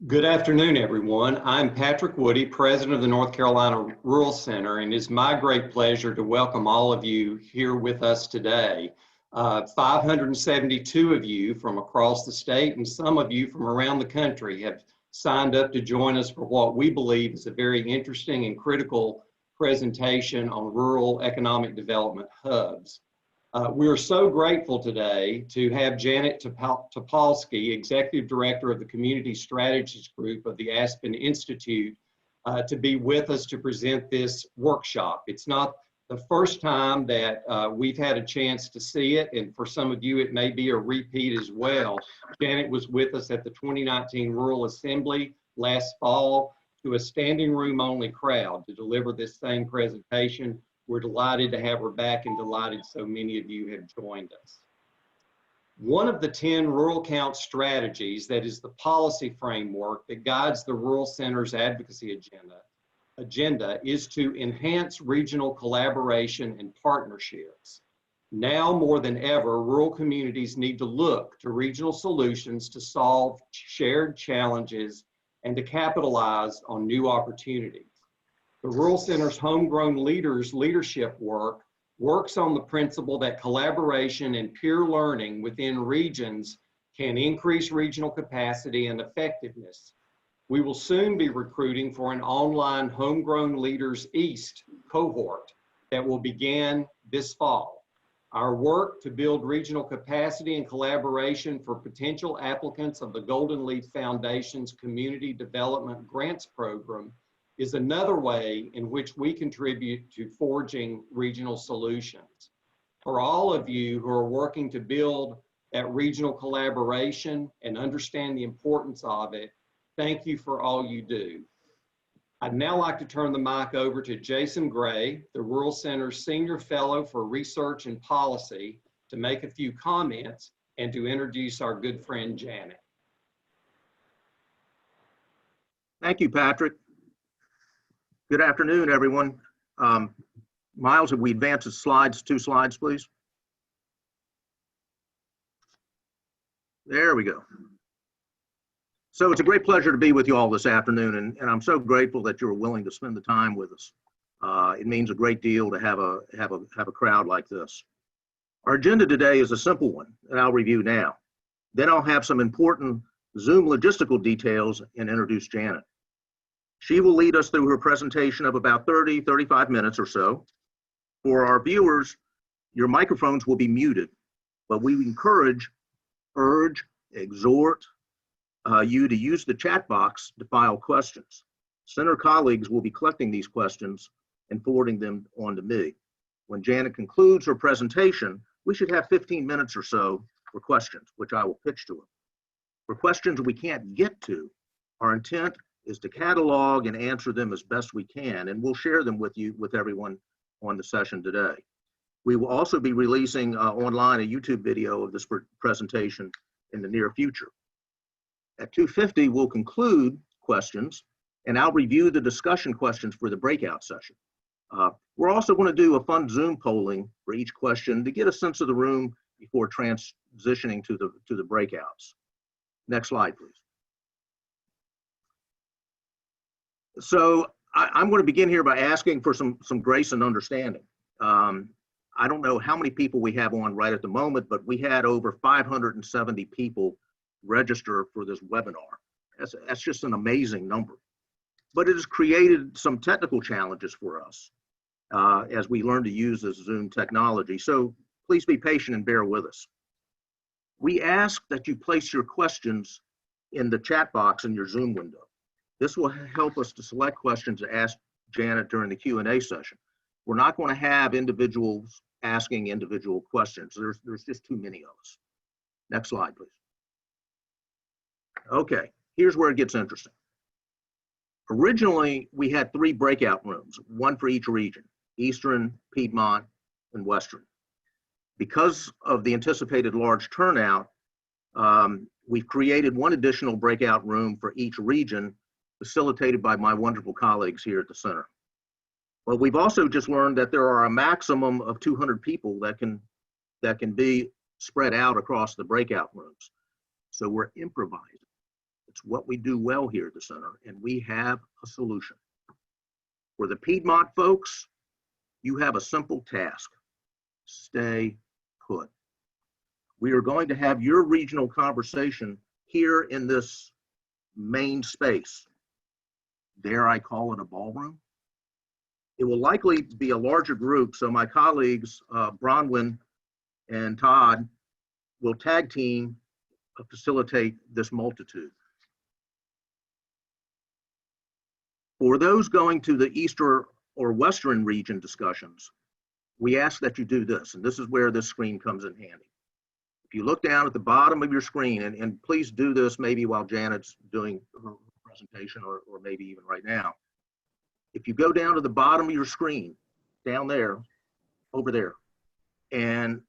Good afternoon, everyone. I'm Patrick Woody, President of the North Carolina Rural Center, and it's my great pleasure to welcome all of you here with us today. 572 of you from across the state and some of you from around the country have signed up to join us for what we believe is a very interesting and critical presentation on rural economic development hubs. We are so grateful today to have Janet Topolsky, Executive Director of the Community Strategies Group of the Aspen Institute, to be with us to present this workshop. It's not the first time that we've had a chance to see it, and for some of you it may be a repeat as well. Janet was with us at the 2019 Rural Assembly last fall to a standing room only crowd to deliver this same presentation. We're delighted to have her back and delighted so many of you have joined us. One of the 10 Rural Count strategies that is the policy framework that guides the Rural Center's advocacy agenda is to enhance regional collaboration and partnerships. Now more than ever, rural communities need to look to regional solutions to solve shared challenges and to capitalize on new opportunities. The Rural Center's Homegrown Leaders leadership work works on the principle that collaboration and peer learning within regions can increase regional capacity and effectiveness. We will soon be recruiting for an online Homegrown Leaders East cohort that will begin this fall. Our work to build regional capacity and collaboration for potential applicants of the Golden Leaf Foundation's Community Development Grants Program is another way in which we contribute to forging regional solutions. For all of you who are working to build that regional collaboration and understand the importance of it, thank you for all you do. I'd now like to turn the mic over to Jason Gray, the Rural Center's Senior Fellow for Research and Policy, to make a few comments and to introduce our good friend Janet. Thank you, Patrick. Good afternoon, everyone. Miles, if we advance the slides, 2 slides, please. There we go. So it's a great pleasure to be with you all this afternoon, and I'm so grateful that you're willing to spend the time with us. It means a great deal to have a crowd like this. Our agenda today is a simple one that I'll review now. Then I'll have some important Zoom logistical details and introduce Janet. She will lead us through her presentation of about 35 minutes or so. For our viewers, your microphones will be muted, but we encourage, urge, exhort you to use the chat box to file questions. Center colleagues will be collecting these questions and forwarding them on to me. When Janet concludes her presentation, we should have 15 minutes or so for questions, which I will pitch to her. For questions we can't get to, our intent is to catalog and answer them as best we can, and we'll share them with everyone on the session today. We will also be releasing online a YouTube video of this presentation in the near future. At 2:50, we'll conclude questions, and I'll review the discussion questions for the breakout session. We're also going to do a fun Zoom polling for each question to get a sense of the room before transitioning to the breakouts. Next slide, please. So I'm going to begin here by asking for some grace and understanding. I don't know how many people we have on right at the moment, but we had over 570 people register for this webinar. That's just an amazing number. But it has created some technical challenges for us as we learn to use this Zoom technology. So please be patient and bear with us. We ask that you place your questions in the chat box in your Zoom window. This will help us to select questions to ask Janet during the Q&A session. We're not going to have individuals asking individual questions. There's just too many of us. Next slide, please. Okay, here's where it gets interesting. Originally, we had 3 breakout rooms, 1 for each region, Eastern, Piedmont, and Western. Because of the anticipated large turnout, we've created 1 additional breakout room for each region, facilitated by my wonderful colleagues here at the center. But we've also just learned that there are a maximum of 200 people that can be spread out across the breakout rooms. So we're improvising. It's what we do well here at the center, and we have a solution. For the Piedmont folks, you have a simple task. Stay put. We are going to have your regional conversation here in this main space. Dare I call it a ballroom? It will likely be a larger group, so my colleagues, Bronwyn and Todd, will tag team to facilitate this multitude. For those going to the Eastern or Western region discussions, we ask that you do this, and this is where this screen comes in handy. If you look down at the bottom of your screen, and please do this maybe while Janet's doing her presentation or maybe even right now. If you go down to the bottom of your screen, down there, over there, and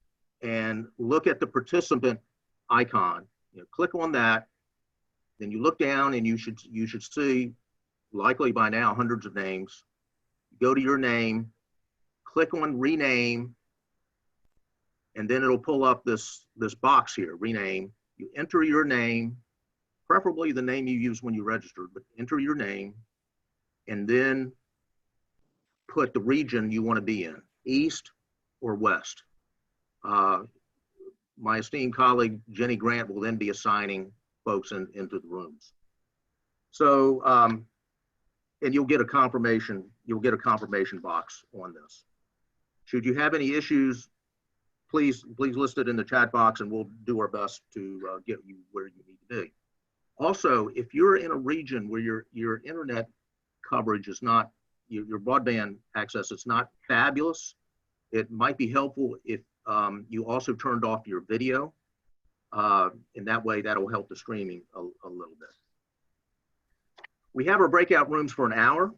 look at the participant icon, click on that, then you look down and you should see, likely by now, hundreds of names. Go to your name, click on rename, and then it'll pull up this box here, rename. You enter your name, preferably the name you used when you registered, but enter your name, and then put the region you want to be in, East or West. My esteemed colleague, Jenny Grant, will then be assigning folks into the rooms. So, and you'll get a confirmation box on this. Should you have any issues, please list it in the chat box and we'll do our best to get you where you need to be. Also, if you're in a region where your internet coverage is not, your broadband access is not fabulous, it might be helpful if you also turned off your video. And that way, that'll help the streaming a little bit. We have our breakout rooms for an hour,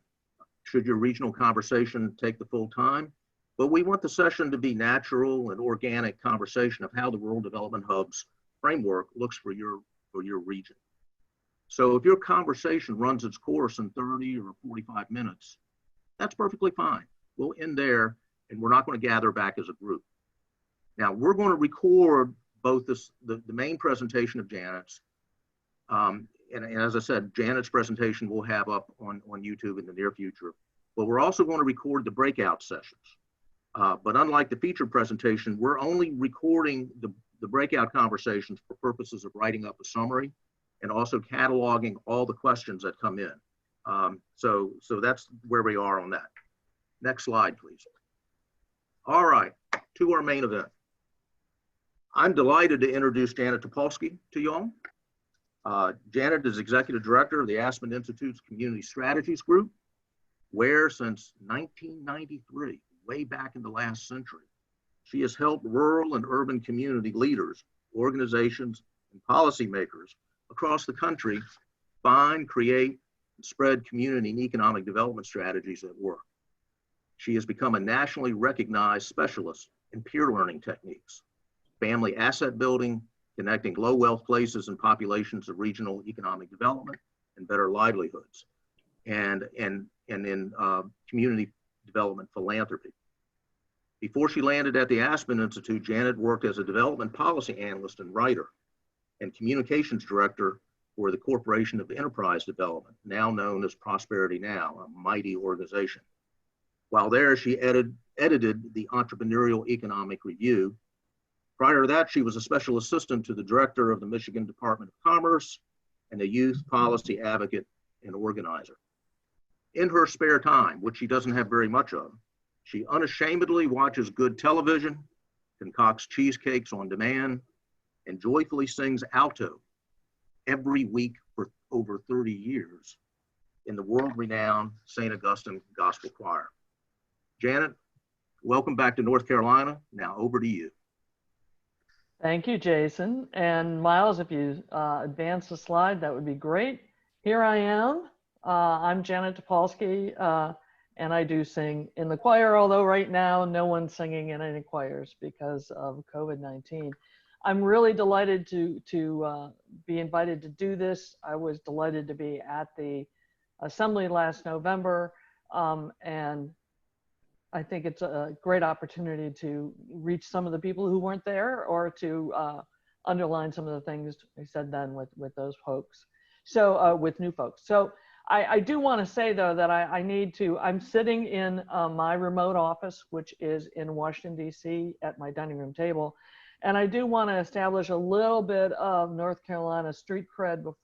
should your regional conversation take the full time. But we want the session to be natural and organic conversation of how the Rural Development Hub's framework looks for your region. So if your conversation runs its course in 30 or 45 minutes, that's perfectly fine. We'll end there and we're not going to gather back as a group. Now we're going to record both the main presentation of Janet's, and as I said, Janet's presentation we'll have up on YouTube in the near future, but we're also going to record the breakout sessions. But unlike the featured presentation, we're only recording the breakout conversations for purposes of writing up a summary and also cataloging all the questions that come in. So that's where we are on that. Next slide, please. All right, to our main event. I'm delighted to introduce Janet Topolsky to y'all. Janet is Executive Director of the Aspen Institute's Community Strategies Group, where since 1993, way back in the last century, she has helped rural and urban community leaders, organizations, and policymakers across the country find, create, and spread community and economic development strategies that work. She has become a nationally recognized specialist in peer learning techniques, family asset building, connecting low wealth places and populations of regional economic development and better livelihoods, and in community development philanthropy. Before she landed at the Aspen Institute, Janet worked as a development policy analyst and writer and communications director for the Corporation of Enterprise Development, now known as Prosperity Now, a mighty organization. While there, she edited the Entrepreneurial Economic Review. Prior to that, she was a special assistant to the director of the Michigan Department of Commerce and a youth policy advocate and organizer. In her spare time, which she doesn't have very much of, she unashamedly watches good television, concocts cheesecakes on demand, and joyfully sings alto every week for over 30 years in the world-renowned St. Augustine Gospel Choir. Janet, welcome back to North Carolina. Now over to you. Thank you, Jason. And Miles, if you advance the slide, that would be great. Here I am. I'm Janet Topolsky, and I do sing in the choir, although right now no one's singing in any choirs because of COVID-19. I'm really delighted to be invited to do this. I was delighted to be at the assembly last November, and I think it's a great opportunity to reach some of the people who weren't there or to underline some of the things we said then with those folks. So with new folks. So I do want to say though that I'm sitting in my remote office, which is in Washington, D.C. at my dining room table. And I do want to establish a little bit of North Carolina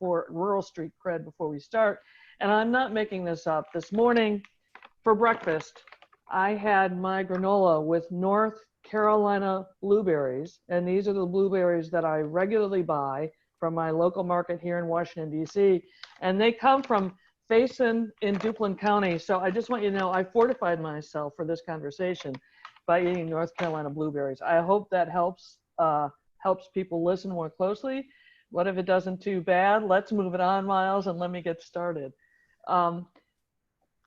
rural street cred before we start. And I'm not making this up. This morning for breakfast, I had my granola with North Carolina blueberries. And these are the blueberries that I regularly buy from my local market here in Washington, D.C. And they come from Faison in Duplin County. So I just want you to know I fortified myself for this conversation by eating North Carolina blueberries. I hope that helps people listen more closely. What if it doesn't? Too bad. Let's move it on, Miles, and let me get started.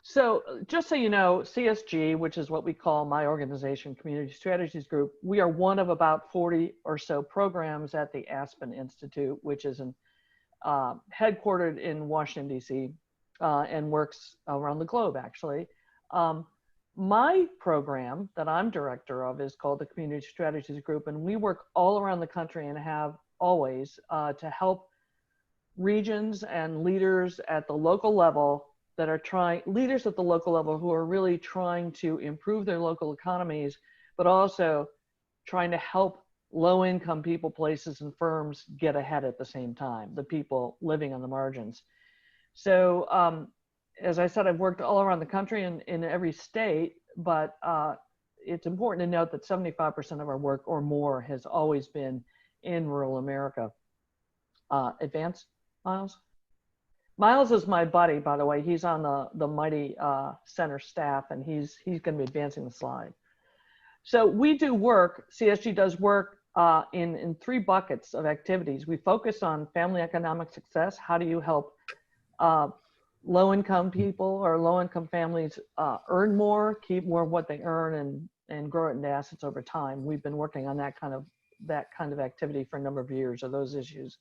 So just so you know, CSG, which is what we call my organization, Community Strategies Group, we are one of about 40 or so programs at the Aspen Institute, which is headquartered in Washington, D.C., and works around the globe, actually. My program that I'm director of is called the Community Strategies Group, and we work all around the country and have always to help regions and leaders at the local level who are really trying to improve their local economies, but also trying to help low-income people, places, and firms get ahead at the same time, the people living on the margins. So as I said, I've worked all around the country in every state, but it's important to note that 75% of our work or more has always been in rural America. Advance, Miles? Miles is my buddy, by the way. He's on the mighty center staff, and he's going to be advancing the slide. So we do work, CSG does work in 3 buckets of activities. We focus on family economic success. How do you help low-income people or low-income families earn more, keep more of what they earn, and grow it into assets over time? We've been working on that kind of activity for a number of years, or those issues.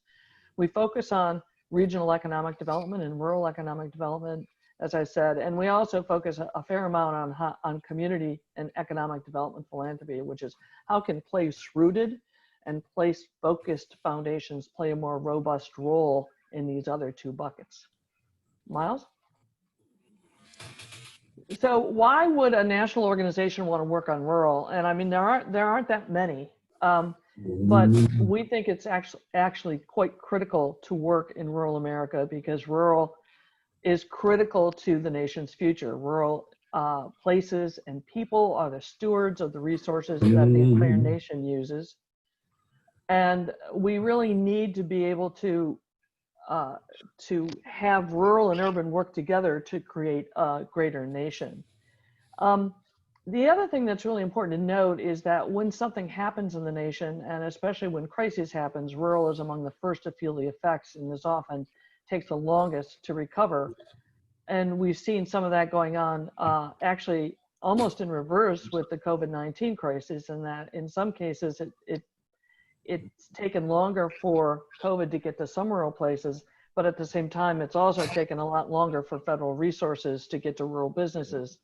We focus on regional economic development and rural economic development, as I said, and we also focus a fair amount on community and economic development philanthropy, which is how can place-rooted and place-focused foundations play a more robust role in these other 2 buckets. Miles? So why would a national organization want to work on rural? And I mean, there aren't that many, but we think it's actually quite critical to work in rural America because rural is critical to the nation's future. Rural places and people are the stewards of the resources that the entire nation uses. And we really need to be able to have rural and urban work together to create a greater nation. The other thing that's really important to note is that when something happens in the nation, and especially when crisis happens, rural is among the first to feel the effects, and this often takes the longest to recover. And we've seen some of that going on actually almost in reverse with the COVID-19 crisis, in that in some cases it's taken longer for COVID to get to some rural places, but at the same time, it's also taken a lot longer for federal resources to get to rural businesses.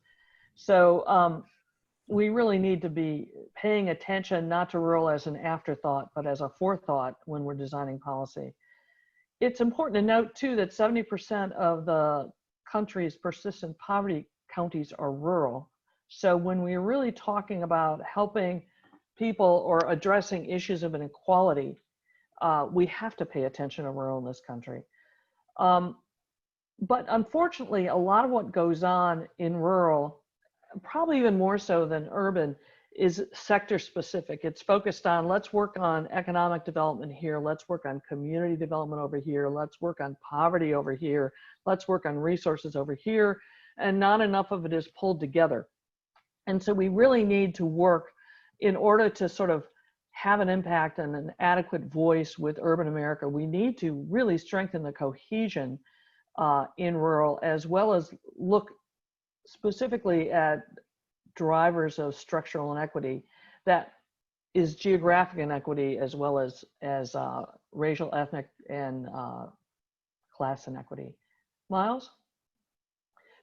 So we really need to be paying attention, not to rural as an afterthought, but as a forethought when we're designing policy. It's important to note too that 70% of the country's persistent poverty counties are rural. So when we're really talking about helping people or addressing issues of inequality, we have to pay attention to rural in this country. But unfortunately, a lot of what goes on in rural, probably even more so than urban, is sector specific. It's focused on, let's work on economic development here, let's work on community development over here, let's work on poverty over here, let's work on resources over here, and not enough of it is pulled together. And so we really need to work in order to sort of have an impact and an adequate voice with urban America. We need to really strengthen the cohesion in rural, as well as look specifically at drivers of structural inequity, that is geographic inequity as well as racial, ethnic, and class inequity. Miles?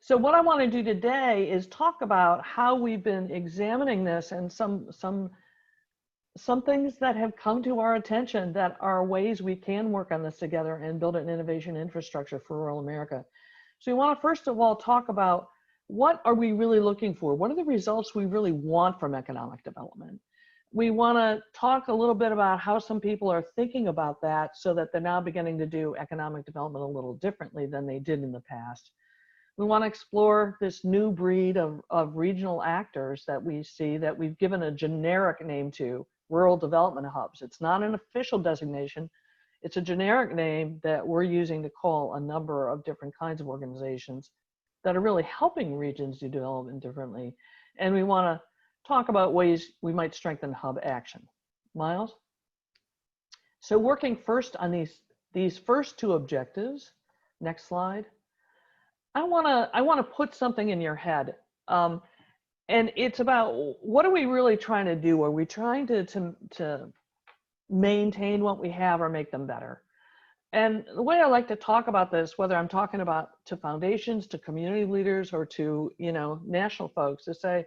So what I want to do today is talk about how we've been examining this and some some things that have come to our attention that are ways we can work on this together and build an innovation infrastructure for rural America. So we want to first of all talk about what are we really looking for? What are the results we really want from economic development? We want to talk a little bit about how some people are thinking about that so that they're now beginning to do economic development a little differently than they did in the past. We want to explore this new breed of regional actors that we see that we've given a generic name to, rural development hubs. It's not an official designation. It's a generic name that we're using to call a number of different kinds of organizations that are really helping regions do development differently. And we want to talk about ways we might strengthen hub action. Miles? So working first on these first two objectives, next slide. I want to put something in your head. And it's about, what are we really trying to do? Are we trying to maintain what we have or make them better? And the way I like to talk about this, whether I'm talking about to foundations, to community leaders, or to, national folks, to say,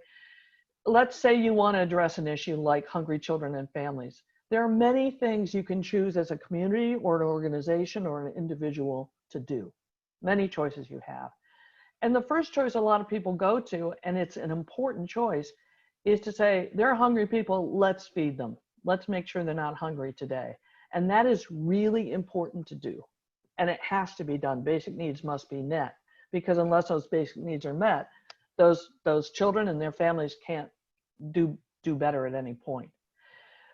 let's say you want to address an issue like hungry children and families. There are many things you can choose as a community or an organization or an individual to do. Many choices you have. And the first choice a lot of people go to, and it's an important choice, is to say, there are hungry people, let's feed them. Let's make sure they're not hungry today. And that is really important to do. And it has to be done. Basic needs must be met, because unless those basic needs are met, those children and their families can't do better at any point.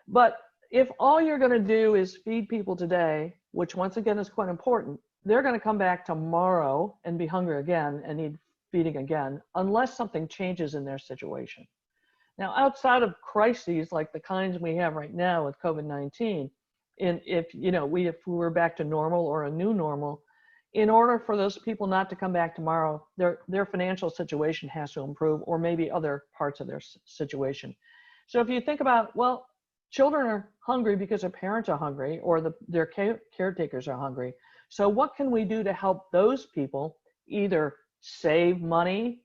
But if all you're going to do is feed people today, which once again is quite important, they're going to come back tomorrow and be hungry again and need feeding again, unless something changes in their situation. Now, outside of crises like the kinds we have right now with COVID-19, if we were back to normal or a new normal, in order for those people not to come back tomorrow, their financial situation has to improve, or maybe other parts of their situation. So if you think about, well, children are hungry because their parents are hungry, or their caretakers are hungry. So what can we do to help those people either save money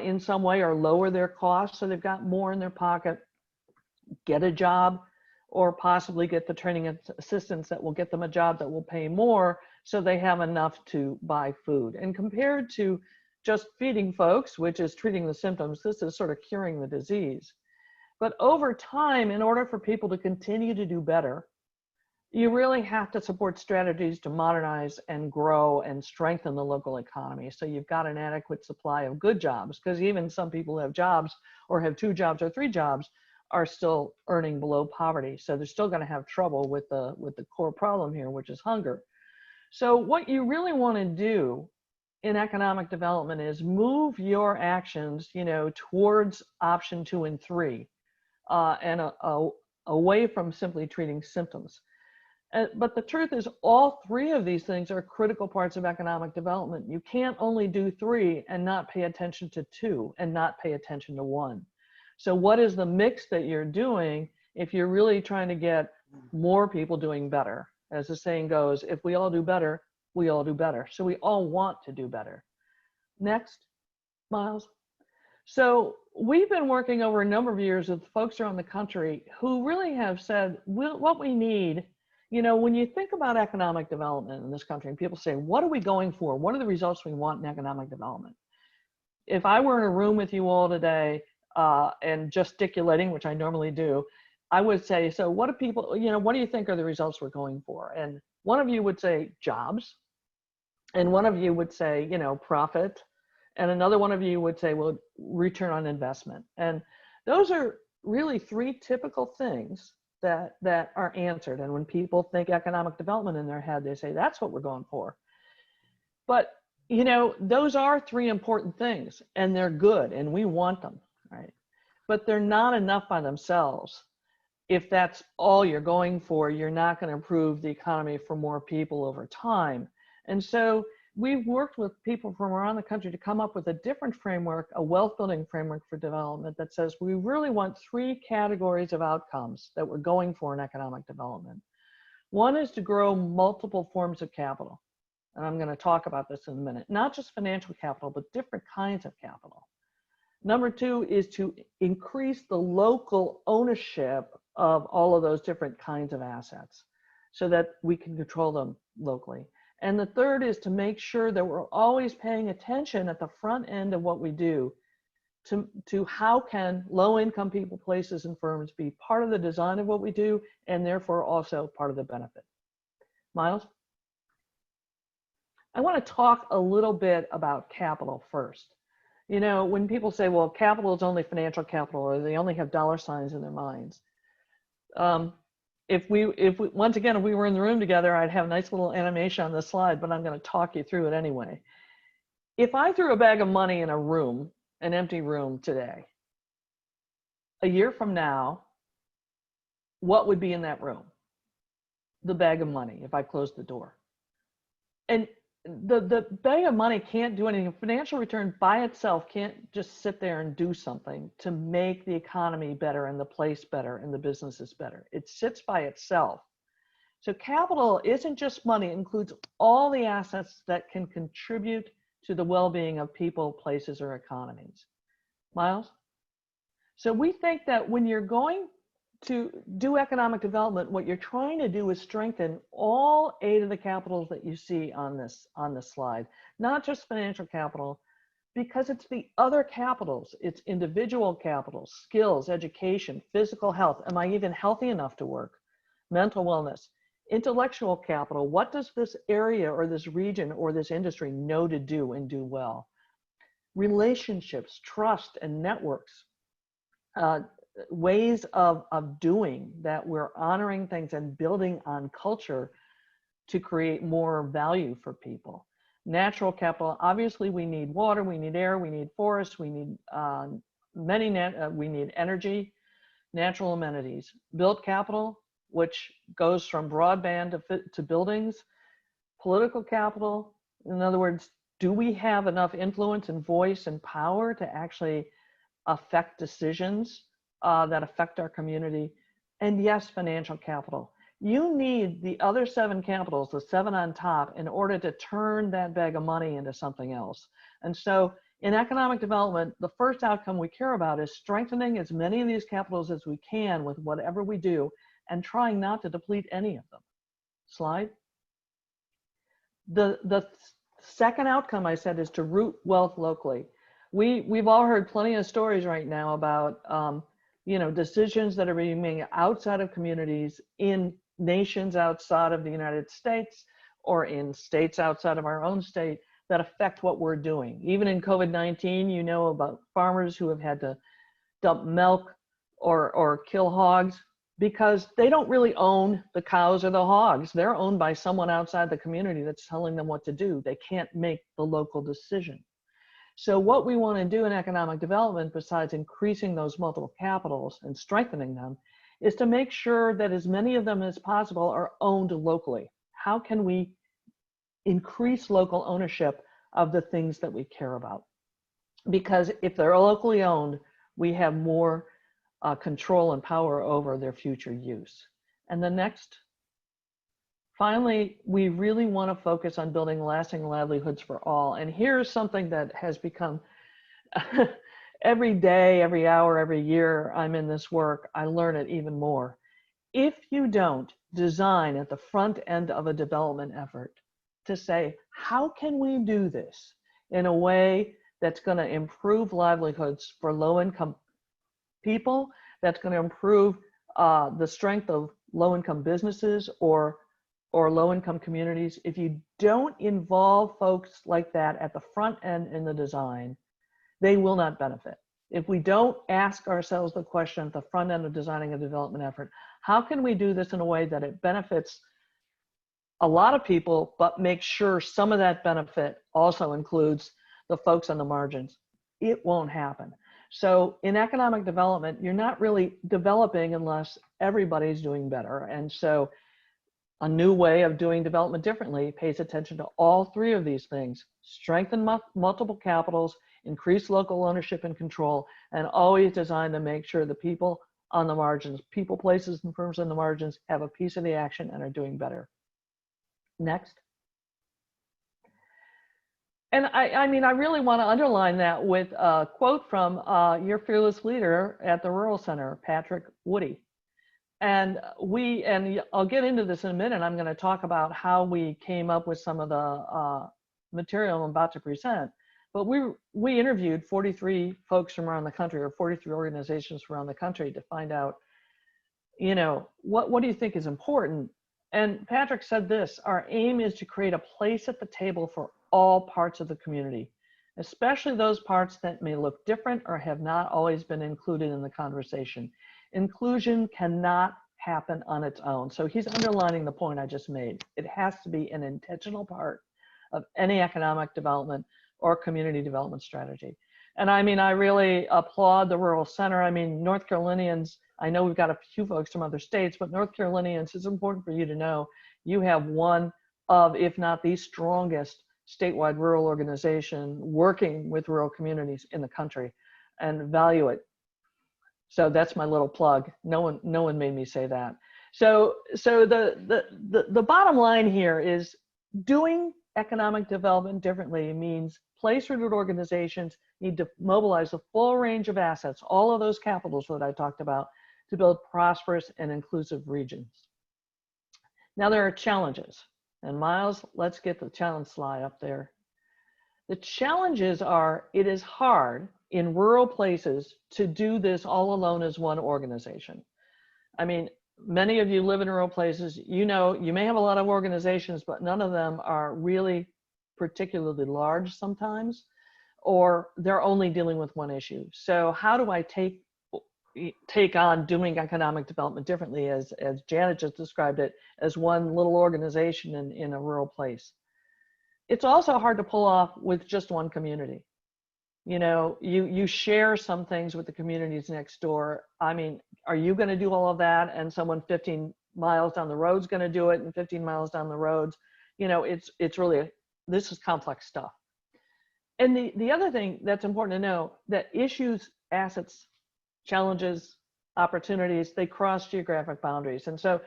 in some way, or lower their costs so they've got more in their pocket, get a job, or possibly get the training and assistance that will get them a job that will pay more so they have enough to buy food. And compared to just feeding folks, which is treating the symptoms, this is sort of curing the disease. But over time, in order for people to continue to do better, you really have to support strategies to modernize and grow and strengthen the local economy. So you've got an adequate supply of good jobs, because even some people who have jobs or have 2 jobs or 3 jobs are still earning below poverty. So they're still going to have trouble with the core problem here, which is hunger. So what you really want to do in economic development is move your actions, towards option 2 and 3, and away from simply treating symptoms. But the truth is, all 3 of these things are critical parts of economic development. You can't only do 3 and not pay attention to 2 and not pay attention to 1. So what is the mix that you're doing if you're really trying to get more people doing better? As the saying goes, if we all do better, we all do better. So we all want to do better. Next, Miles. So we've been working over a number of years with folks around the country who really have said, what we need, when you think about economic development in this country, and people say, what are we going for? What are the results we want in economic development? If I were in a room with you all today and gesticulating, which I normally do, I would say, so what do people, what do you think are the results we're going for? And one of you would say jobs, and one of you would say, profit, and another one of you would say, well, return on investment. And those are really 3 typical things that are answered. And when people think economic development in their head, they say, that's what we're going for. But, those are 3 important things, and they're good, and we want them, right? But they're not enough by themselves. If that's all you're going for, you're not going to improve the economy for more people over time. And so we've worked with people from around the country to come up with a different framework, a wealth building framework for development that says we really want 3 categories of outcomes that we're going for in economic development. One is to grow multiple forms of capital. And I'm going to talk about this in a minute. Not just financial capital, but different kinds of capital. Number 2 is to increase the local ownership of all of those different kinds of assets so that we can control them locally. And the third is to make sure that we're always paying attention at the front end of what we do to how can low-income people, places, and firms be part of the design of what we do, and therefore also part of the benefit. Miles? I want to talk a little bit about capital first. You know, when people say, well, capital is only financial capital, or they only have dollar signs in their minds. If we once again, if we were in the room together, I'd have a nice little animation on the slide, but I'm going to talk you through it anyway. If I threw a bag of money in a room, an empty room today, a year from now, what would be in that room? The bag of money, if I closed the door. And the bag of money can't do anything. Financial return by itself can't just sit there and do something to make the economy better and the place better and the businesses better. It sits by itself. So capital isn't just money, it includes all the assets that can contribute to the well-being of people, places, or economies. Miles? So we think that when you're going to do economic development, what you're trying to do is strengthen all 8 of the capitals that you see on this slide, not just financial capital, because it's the other capitals. It's individual capitals, skills, education, physical health. Am I even healthy enough to work? Mental wellness, intellectual capital. What does this area or this region or this industry know to do and do well? Relationships, trust, and networks. Ways of doing that we're honoring things and building on culture to create more value for people. Natural capital, obviously we need water, we need air, we need forests, we need we need energy, natural amenities. Built capital, which goes from broadband to buildings. Political capital, in other words, do we have enough influence and voice and power to actually affect decisions that affect our community? And yes, financial capital. You need the other 7 capitals, the 7 on top, in order to turn that bag of money into something else. And so in economic development, the first outcome we care about is strengthening as many of these capitals as we can with whatever we do and trying not to deplete any of them. Slide. The second outcome I said is to root wealth locally. We've all heard plenty of stories right now about decisions that are being made outside of communities in nations outside of the United States or in states outside of our own state that affect what we're doing. Even in COVID-19, you know about farmers who have had to dump milk or kill hogs because they don't really own the cows or the hogs. They're owned by someone outside the community that's telling them what to do. They can't make the local decision. So what we want to do in economic development, besides increasing those multiple capitals and strengthening them, is to make sure that as many of them as possible are owned locally. How can we increase local ownership of the things that we care about? Because if they're locally owned, we have more control and power over their future use. And the next. Finally, we really want to focus on building lasting livelihoods for all. And here's something that has become every day, every hour, every year I'm in this work, I learn it even more. If you don't design at the front end of a development effort to say, how can we do this in a way that's going to improve livelihoods for low-income people, that's going to improve the strength of low-income businesses or low-income communities, if you don't involve folks like that at the front end in the design, they will not benefit. If we don't ask ourselves the question at the front end of designing a development effort, how can we do this in a way that it benefits a lot of people, but make sure some of that benefit also includes the folks on the margins? It won't happen. So in economic development, you're not really developing unless everybody's doing better. And so a new way of doing development differently pays attention to all 3 of these things: strengthen multiple capitals, increase local ownership and control, and always design to make sure the people on the margins, people, places, and firms on the margins have a piece of the action and are doing better. Next. And I mean, I really want to underline that with a quote from your fearless leader at the Rural Center, Patrick Woody. And I'll get into this in a minute. I'm going to talk about how we came up with some of the material I'm about to present. But we interviewed 43 folks from around the country, or 43 organizations from around the country, to find out, you know, what do you think is important? And Patrick said this: our aim is to create a place at the table for all parts of the community, especially those parts that may look different or have not always been included in the conversation. Inclusion cannot happen on its own. So he's underlining the point I just made. It has to be an intentional part of any economic development or community development strategy. And I mean, I really applaud the Rural Center. I mean, North Carolinians, I know we've got a few folks from other states, but North Carolinians, it's important for you to know, you have one of, if not the strongest statewide rural organization working with rural communities in the country, and value it. So that's my little plug. No one made me say that. So the bottom line here is, doing economic development differently means place-rooted organizations need to mobilize the full range of assets, all of those capitals that I talked about, to build prosperous and inclusive regions. Now there are challenges. And Miles, let's get the challenge slide up there. The challenges are, it is hard in rural places to do this all alone as one organization. I mean, many of you live in rural places, you know, you may have a lot of organizations, but none of them are really particularly large sometimes, or they're only dealing with one issue. So how do I take on doing economic development differently, as Janet just described it, as one little organization in a rural place? It's also hard to pull off with just one community. You know, you share some things with the communities next door. I mean, are you going to do all of that, and someone 15 miles down the road is going to do it, and 15 miles down the road? You know, it's really, this is complex stuff. And the other thing that's important to know, that issues, assets, challenges, opportunities, they cross geographic boundaries. And so,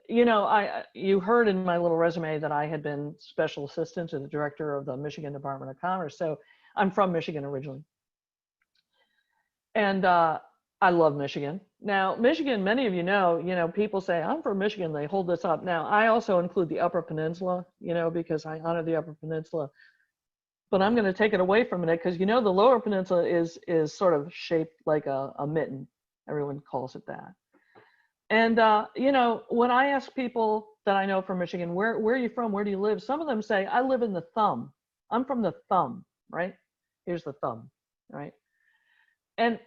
you know, you heard in my little resume that I had been special assistant to the director of the Michigan Department of Commerce. So I'm from Michigan originally. And I love Michigan. Now, Michigan, many of you know, people say, I'm from Michigan, they hold this up. Now, I also include the Upper Peninsula, you know, because I honor the Upper Peninsula. But I'm going to take it away from it, because, you know, the Lower Peninsula is sort of shaped like a mitten. Everyone calls it that. And, you know, when I ask people that I know from Michigan, where are you from? Where do you live? Some of them say, I live in the thumb. I'm from the thumb, right? Here's the thumb, right? And,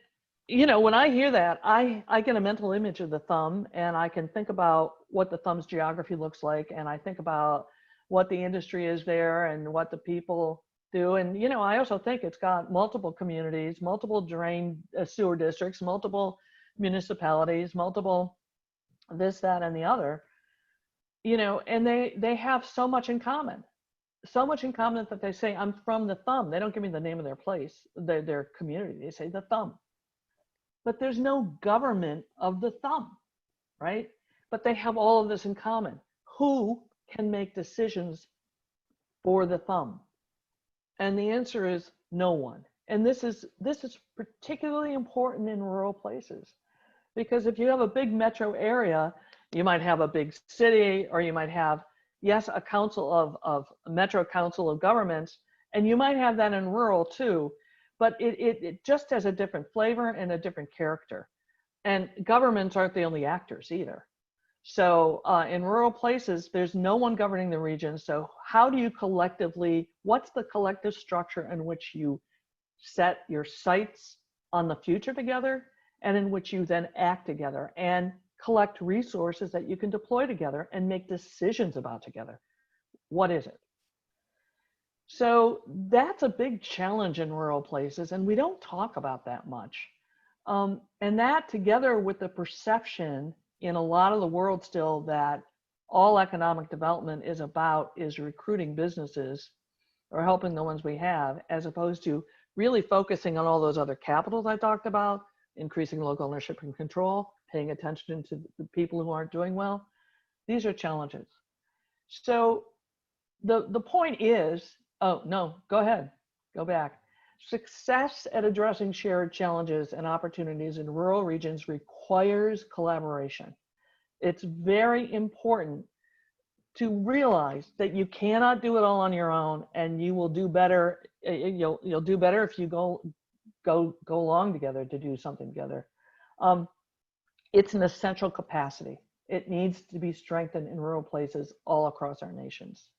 you know, when I hear that, I get a mental image of the thumb, and I can think about what the thumb's geography looks like. And I think about what the industry is there and what the people do. And, you know, I also think it's got multiple communities, multiple drain sewer districts, multiple municipalities, multiple this, that, and the other, you know, and they have so much in common that they say, I'm from the thumb. They don't give me the name of their place, their community. They say the thumb. But there's no government of the thumb, right? But they have all of this in common. Who can make decisions for the thumb? And the answer is no one. And this is particularly important in rural places, because if you have a big metro area, you might have a big city, or you might have, yes, a council of metro council of governments, and you might have that in rural too, but it just has a different flavor and a different character. And governments aren't the only actors either. So in rural places, there's no one governing the region. So how do you collectively, what's the collective structure in which you set your sights on the future together, and in which you then act together and collect resources that you can deploy together and make decisions about together? What is it? So that's a big challenge in rural places, and we don't talk about that much. And that, together with the perception in a lot of the world still that all economic development is about is recruiting businesses or helping the ones we have, as opposed to really focusing on all those other capitals I talked about, increasing local ownership and control, paying attention to the people who aren't doing well. These are challenges. So the point is, oh no, go ahead, go back. Success at addressing shared challenges and opportunities in rural regions requires collaboration. It's very important to realize that you cannot do it all on your own, and you will do better. You'll do better if you go along together to do something together. It's an essential capacity. It needs to be strengthened in rural places all across our nations.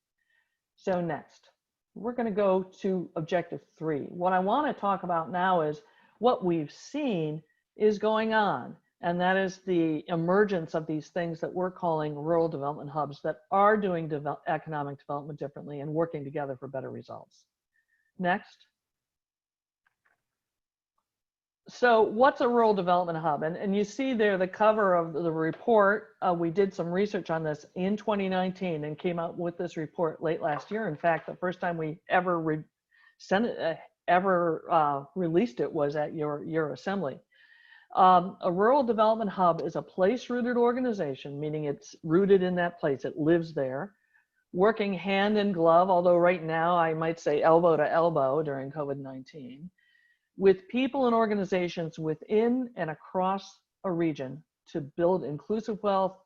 So next, we're going to go to objective 3. What I want to talk about now is what we've seen is going on, and that is the emergence of these things that we're calling rural development hubs that are doing economic development differently and working together for better results. Next. So what's a rural development hub? And you see there the cover of the report. We did some research on this in 2019 and came out with this report late last year. In fact, the first time we ever released it was at your assembly. A rural development hub is a place-rooted organization, meaning it's rooted in that place. It lives there, working hand in glove, although right now I might say elbow to elbow during COVID-19, with people and organizations within and across a region to build inclusive wealth,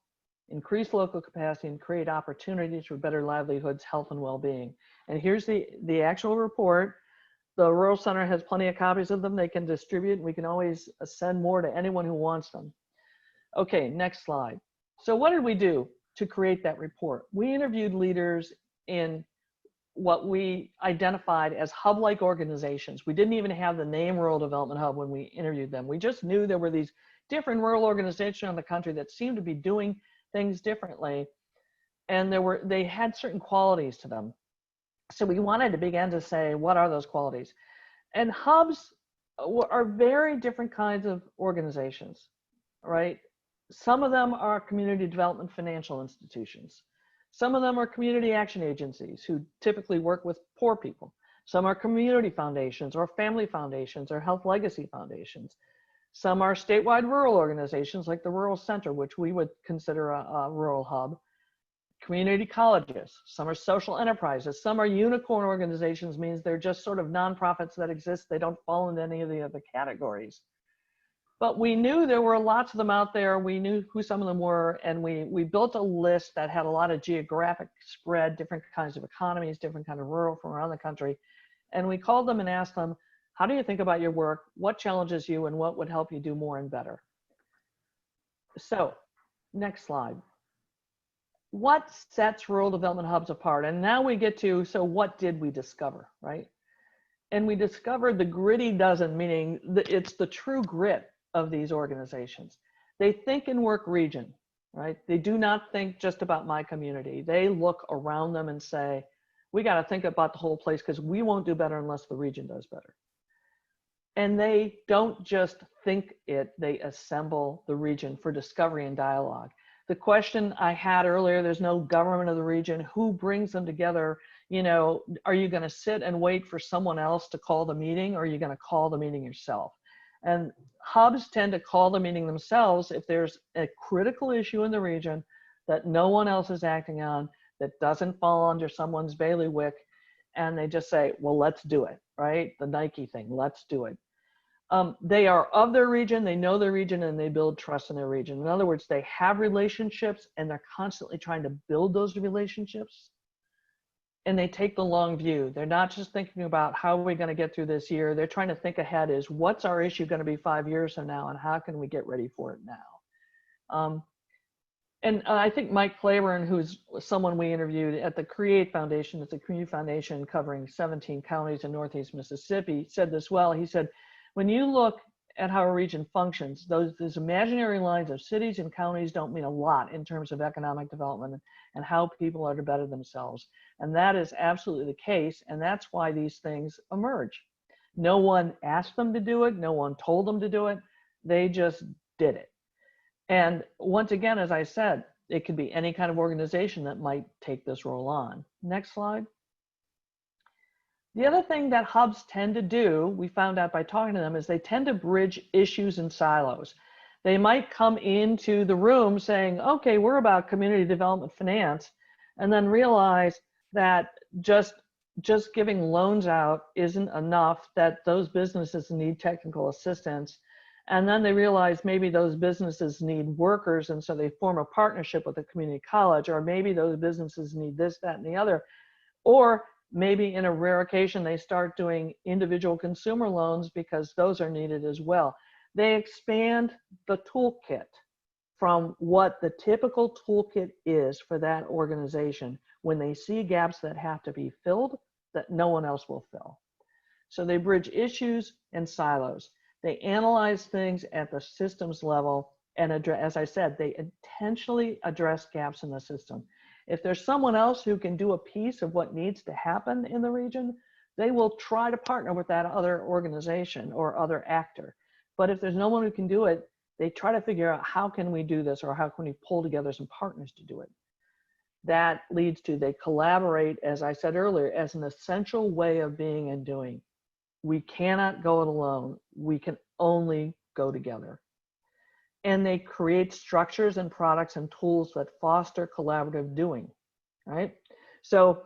increase local capacity, and create opportunities for better livelihoods, health, and well-being. And here's the actual report. The Rural Center has plenty of copies of them they can distribute. We can always send more to anyone who wants them. Okay, next slide. So what did we do to create that report? We interviewed leaders in what we identified as hub-like organizations. We didn't even have the name Rural Development Hub when we interviewed them. We just knew there were these different rural organizations in the country that seemed to be doing things differently, and they had certain qualities to them. So we wanted to begin to say, what are those qualities? And hubs are very different kinds of organizations, right? Some of them are community development financial institutions. Some of them are community action agencies who typically work with poor people. Some are community foundations or family foundations or health legacy foundations. Some are statewide rural organizations like the Rural Center, which we would consider a rural hub. Community colleges. Some are social enterprises. Some are unicorn organizations, means they're just sort of nonprofits that exist. They don't fall into any of the other categories. But we knew there were lots of them out there. We knew who some of them were, and we built a list that had a lot of geographic spread, different kinds of economies, different kind of rural from around the country. And we called them and asked them, how do you think about your work? What challenges you, and what would help you do more and better? So, next slide. What sets rural development hubs apart? And now we get to, so what did we discover, right? And we discovered the gritty dozen, meaning it's the true grit of these organizations. They think and work region, right? They do not think just about my community. They look around them and say, we got to think about the whole place because we won't do better unless the region does better. And they don't just think it, they assemble the region for discovery and dialogue. The question I had earlier, there's no government of the region, who brings them together? You know, are you going to sit and wait for someone else to call the meeting, or are you going to call the meeting yourself? And hubs tend to call the meeting themselves if there's a critical issue in the region that no one else is acting on, that doesn't fall under someone's bailiwick, and they just say, well, let's do it, right? The Nike thing, let's do it. They are of their region, they know their region, and they build trust in their region. In other words, they have relationships, and they're constantly trying to build those relationships. And they take the long view. They're not just thinking about how are we going to get through this year. They're trying to think ahead, is what's our issue going to be 5 years from now, and how can we get ready for it now? And I think Mike Claiborne, who's someone we interviewed at the CREATE Foundation, it's a community foundation covering 17 counties in Northeast Mississippi, said this well. He said, when you look at how a region functions, those imaginary lines of cities and counties don't mean a lot in terms of economic development and how people are to better themselves. And that is absolutely the case, and that's why these things emerge. No one asked them to do it, no one told them to do it, they just did it. And once again, as I said, it could be any kind of organization that might take this role on. Next slide. The other thing that hubs tend to do, we found out by talking to them, is they tend to bridge issues and silos. They might come into the room saying, okay, we're about community development finance, and then realize that just giving loans out isn't enough, that those businesses need technical assistance. And then they realize maybe those businesses need workers, and so they form a partnership with a community college, or maybe those businesses need this, that, and the other. Or maybe in a rare occasion, they start doing individual consumer loans because those are needed as well. They expand the toolkit from what the typical toolkit is for that organization when they see gaps that have to be filled that no one else will fill. So they bridge issues and silos. They analyze things at the systems level and address, as I said, they intentionally address gaps in the system. If there's someone else who can do a piece of what needs to happen in the region, they will try to partner with that other organization or other actor. But if there's no one who can do it, they try to figure out how can we do this, or how can we pull together some partners to do it. That leads to, they collaborate, as I said earlier, as an essential way of being and doing. We cannot go it alone. We can only go together. And they create structures and products and tools that foster collaborative doing, right? So,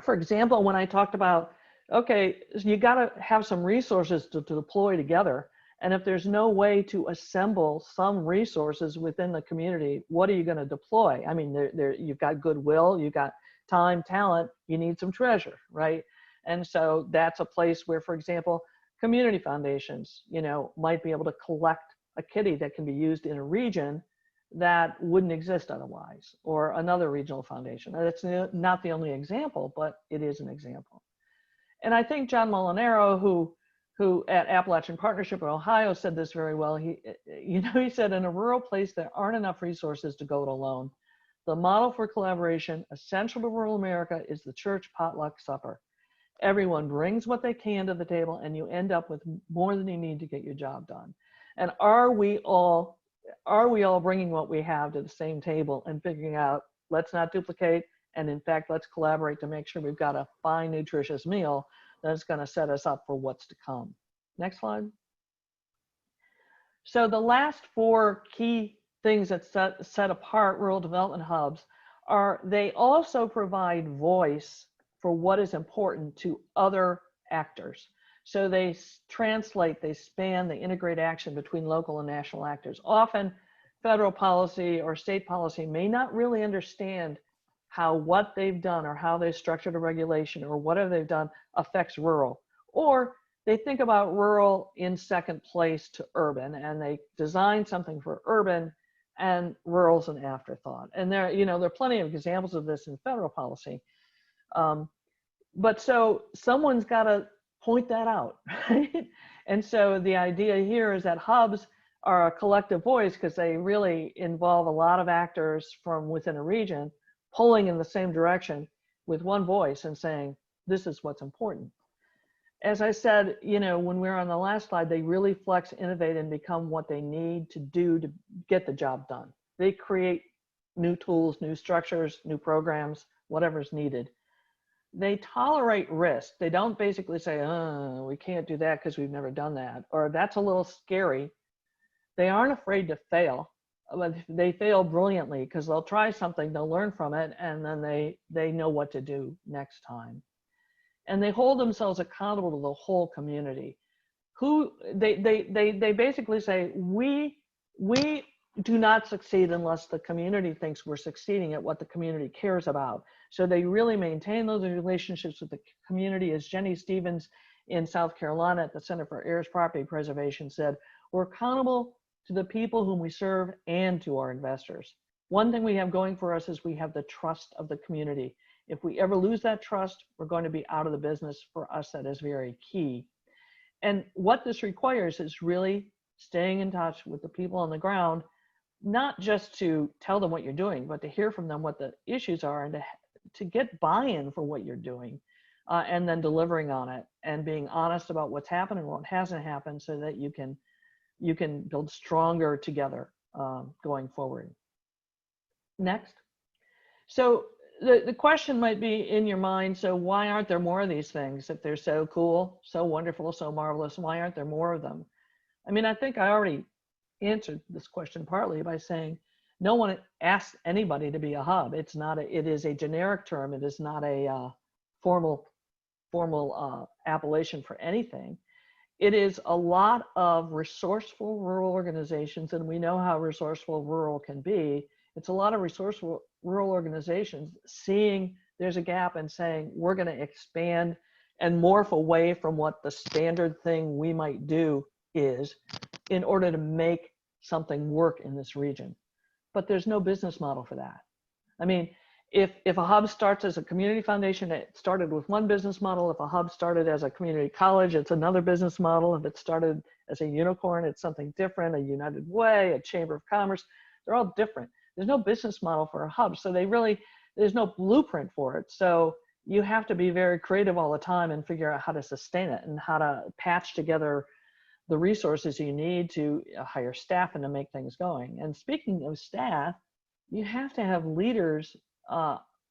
for example, when I talked about, okay, you got to have some resources to deploy together. And if there's no way to assemble some resources within the community, what are you going to deploy? I mean, you've got goodwill, you've got time, talent, you need some treasure, right? And so that's a place where, for example, community foundations, might be able to collect a kitty that can be used in a region that wouldn't exist otherwise, or another regional foundation. That's not the only example, but it is an example. And I think John Molinaro, who at Appalachian Partnership in Ohio said this very well. He said, in a rural place, there aren't enough resources to go it alone. The model for collaboration essential to rural America is the church potluck supper. Everyone brings what they can to the table, and you end up with more than you need to get your job done. And are we all bringing what we have to the same table and figuring out, let's not duplicate, and in fact, let's collaborate to make sure we've got a fine, nutritious meal that's going to set us up for what's to come. Next slide. So the last 4 key things that set apart rural development hubs are, they also provide voice for what is important to other actors. So they translate, they span, they integrate action between local and national actors. Often federal policy or state policy may not really understand how what they've done or how they've structured a regulation or whatever they've done affects rural. Or they think about rural in second place to urban, and they design something for urban, and rural's an afterthought. And there are plenty of examples of this in federal policy. But so someone's got to point that out, right? And so the idea here is that hubs are a collective voice because they really involve a lot of actors from within a region pulling in the same direction with one voice and saying, this is what's important. As I said, when we were on the last slide, they really flex, innovate, and become what they need to do to get the job done. They create new tools, new structures, new programs, whatever's needed. They tolerate risk. They don't basically say, oh, we can't do that because we've never done that, or that's a little scary. They aren't afraid to fail. But they fail brilliantly because they'll try something, they'll learn from it, and then they know what to do next time. And they hold themselves accountable to the whole community. They basically say, we do not succeed unless the community thinks we're succeeding at what the community cares about. So they really maintain those relationships with the community. As Jenny Stevens in South Carolina at the Center for Heirs Property Preservation said, we're accountable to the people whom we serve and to our investors. One thing we have going for us is we have the trust of the community. If we ever lose that trust, we're going to be out of the business. For us, that is very key. And what this requires is really staying in touch with the people on the ground, not just to tell them what you're doing, but to hear from them what the issues are and to get buy-in for what you're doing, and then delivering on it and being honest about what's happened and what hasn't happened so that you can build stronger together going forward. Next. So the question might be in your mind, so why aren't there more of these things? If they're so cool, so wonderful, so marvelous, why aren't there more of them? I mean, I think I already answered this question partly by saying no one asks anybody to be a hub. It's not it is a generic term. It is not a formal appellation for anything. it is a lot of resourceful rural organizations, and we know how resourceful rural can be. It's a lot of resourceful rural organizations seeing there's a gap and saying, we're going to expand and morph away from what the standard thing we might do is in order to make something work in this region. But there's no business model for that. I mean, if a hub starts as a community foundation, it started with one business model. If a hub started as a community college, it's another business model. If it started as a unicorn, it's something different, a United Way, a Chamber of Commerce. They're all different. There's no business model for a hub. So there's no blueprint for it. So you have to be very creative all the time and figure out how to sustain it and how to patch together the resources you need to hire staff and to make things going. And speaking of staff, you have to have leaders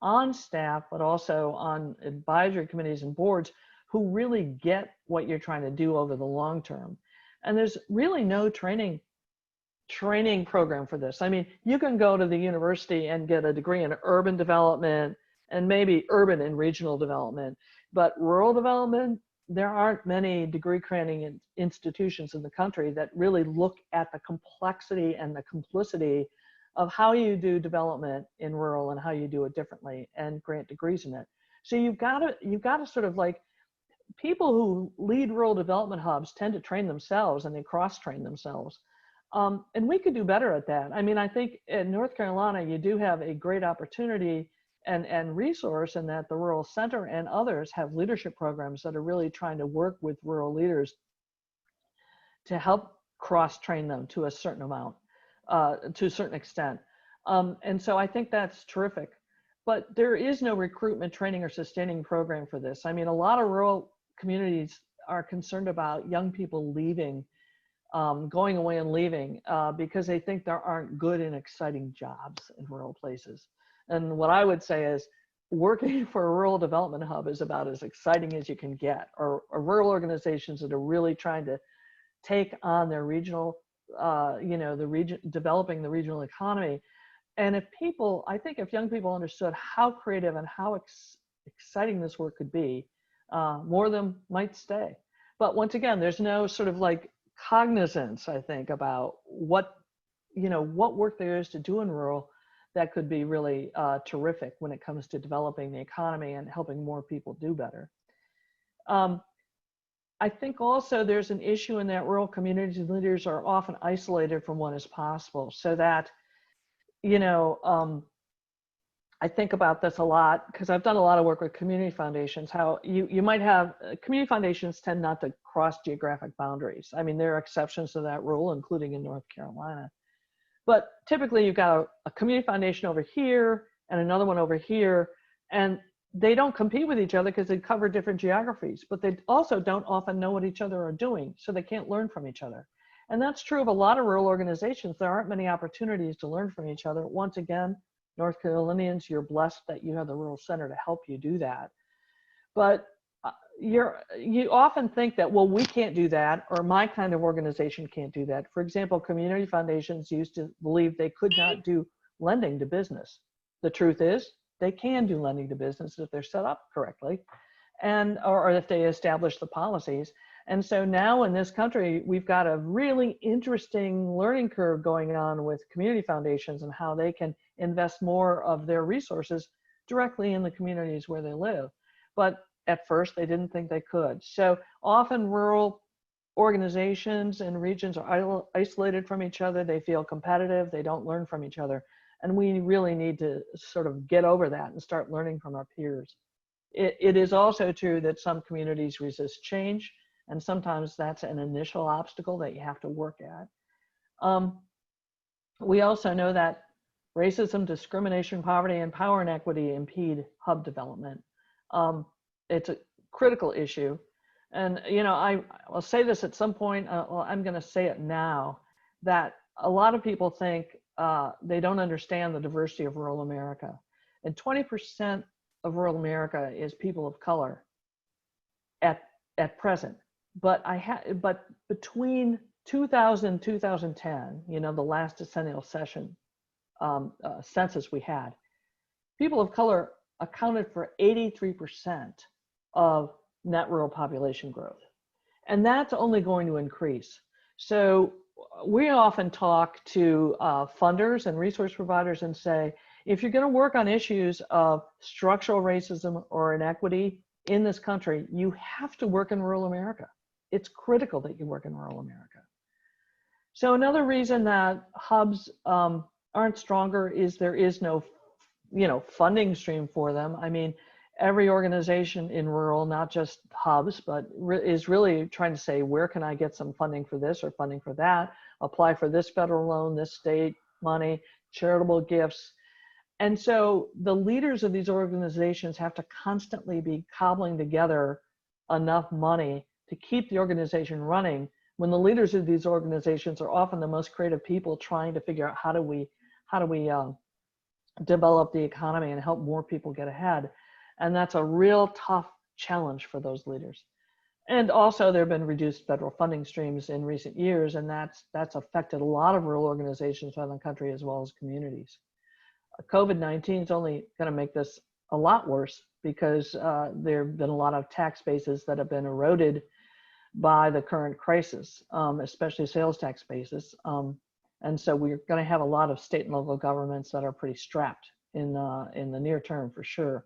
on staff, but also on advisory committees and boards who really get what you're trying to do over the long term. And there's really no training program for this. I mean, you can go to the university and get a degree in urban development and maybe urban and regional development, but rural development, there aren't many degree granting institutions in the country that really look at the complexity and the complicity of how you do development in rural and how you do it differently and grant degrees in it. So you've got to sort of like, people who lead rural development hubs tend to train themselves and they cross-train themselves. And we could do better at that. I mean, I think in North Carolina, you do have a great opportunity and resource in that the Rural Center and others have leadership programs that are really trying to work with rural leaders to help cross-train them to a certain amount. To a certain extent. And so I think that's terrific. But there is no recruitment, training, or sustaining program for this. I mean, a lot of rural communities are concerned about young people leaving, going away and leaving because they think there aren't good and exciting jobs in rural places. And what I would say is working for a rural development hub is about as exciting as you can get, or rural organizations that are really trying to take on their regional developing the regional economy. And I think if young people understood how creative and how exciting this work could be, more of them might stay. But once again, there's no sort of like cognizance, I think, about what work there is to do in rural that could be really terrific when it comes to developing the economy and helping more people do better. I think also there's an issue in that rural community leaders are often isolated from what is possible, so that, I think about this a lot because I've done a lot of work with community foundations, how you might have, community foundations tend not to cross geographic boundaries. I mean, there are exceptions to that rule, including in North Carolina. But typically you've got a community foundation over here and another one over here, and they don't compete with each other because they cover different geographies, but they also don't often know what each other are doing, so they can't learn from each other. And that's true of a lot of rural organizations. There aren't many opportunities to learn from each other. Once again, North Carolinians, you're blessed that you have the Rural Center to help you do that. But you often think that, well, we can't do that, or my kind of organization can't do that. For example, community foundations used to believe they could not do lending to business. The truth is, they can do lending to business if they're set up correctly, or if they establish the policies. And so now in this country, we've got a really interesting learning curve going on with community foundations and how they can invest more of their resources directly in the communities where they live. But at first, they didn't think they could. So often rural organizations and regions are isolated from each other. They feel competitive. They don't learn from each other. And we really need to sort of get over that and start learning from our peers. It is also true that some communities resist change, and sometimes that's an initial obstacle that you have to work at. We also know that racism, discrimination, poverty, and power inequity impede hub development. It's a critical issue. And, I'll say this at some point, I'm going to say it now, that a lot of people think they don't understand the diversity of rural America. And 20% of rural America is people of color at present. But between 2000 and 2010, the last decennial census we had, people of color accounted for 83% of net rural population growth. And that's only going to increase. So we often talk to funders and resource providers and say, if you're going to work on issues of structural racism or inequity in this country, you have to work in rural America. It's critical that you work in rural America. So another reason that hubs aren't stronger is there is no, funding stream for them. I mean, every organization in rural, not just hubs, but is really trying to say, where can I get some funding for this or funding for that? Apply for this federal loan, this state money, charitable gifts. And so the leaders of these organizations have to constantly be cobbling together enough money to keep the organization running, when the leaders of these organizations are often the most creative people trying to figure out how do we develop the economy and help more people get ahead. And that's a real tough challenge for those leaders. And also there have been reduced federal funding streams in recent years, and that's affected a lot of rural organizations around the country as well as communities. COVID-19 is only going to make this a lot worse, because there have been a lot of tax bases that have been eroded by the current crisis, especially sales tax bases. And so we're going to have a lot of state and local governments that are pretty strapped in the near term for sure.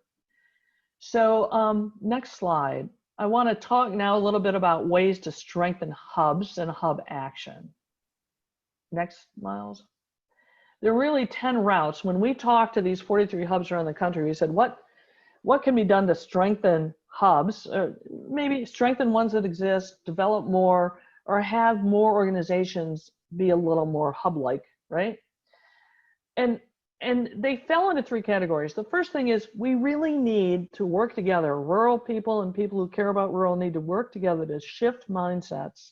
So next slide. I want to talk now a little bit about ways to strengthen hubs and hub action. Next, Miles. There are really 10 routes. When we talk to these 43 hubs around the country, we said, what can be done to strengthen hubs, or maybe strengthen ones that exist, develop more, or have more organizations be a little more hub-like, right? And they fell into 3 categories. The first thing is, we really need to work together. Rural people and people who care about rural need to work together to shift mindsets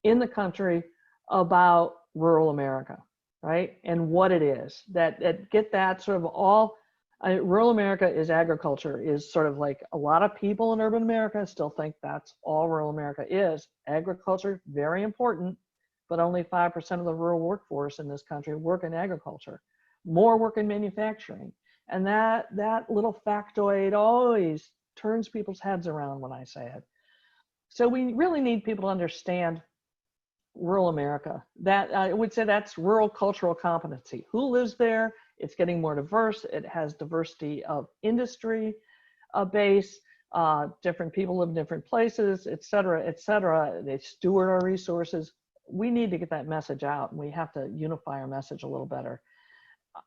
in the country about rural America, right? And what it is, that get that sort of all, rural America is agriculture, is sort of like a lot of people in urban America still think that's all rural America is. Agriculture, very important, but only 5% of the rural workforce in this country work in agriculture. More work in manufacturing. And that little factoid always turns people's heads around when I say it. So we really need people to understand rural America. That I would say that's rural cultural competency. Who lives there? It's getting more diverse. It has diversity of industry base. Different people live in different places, et cetera, et cetera. They steward our resources. We need to get that message out, and we have to unify our message a little better.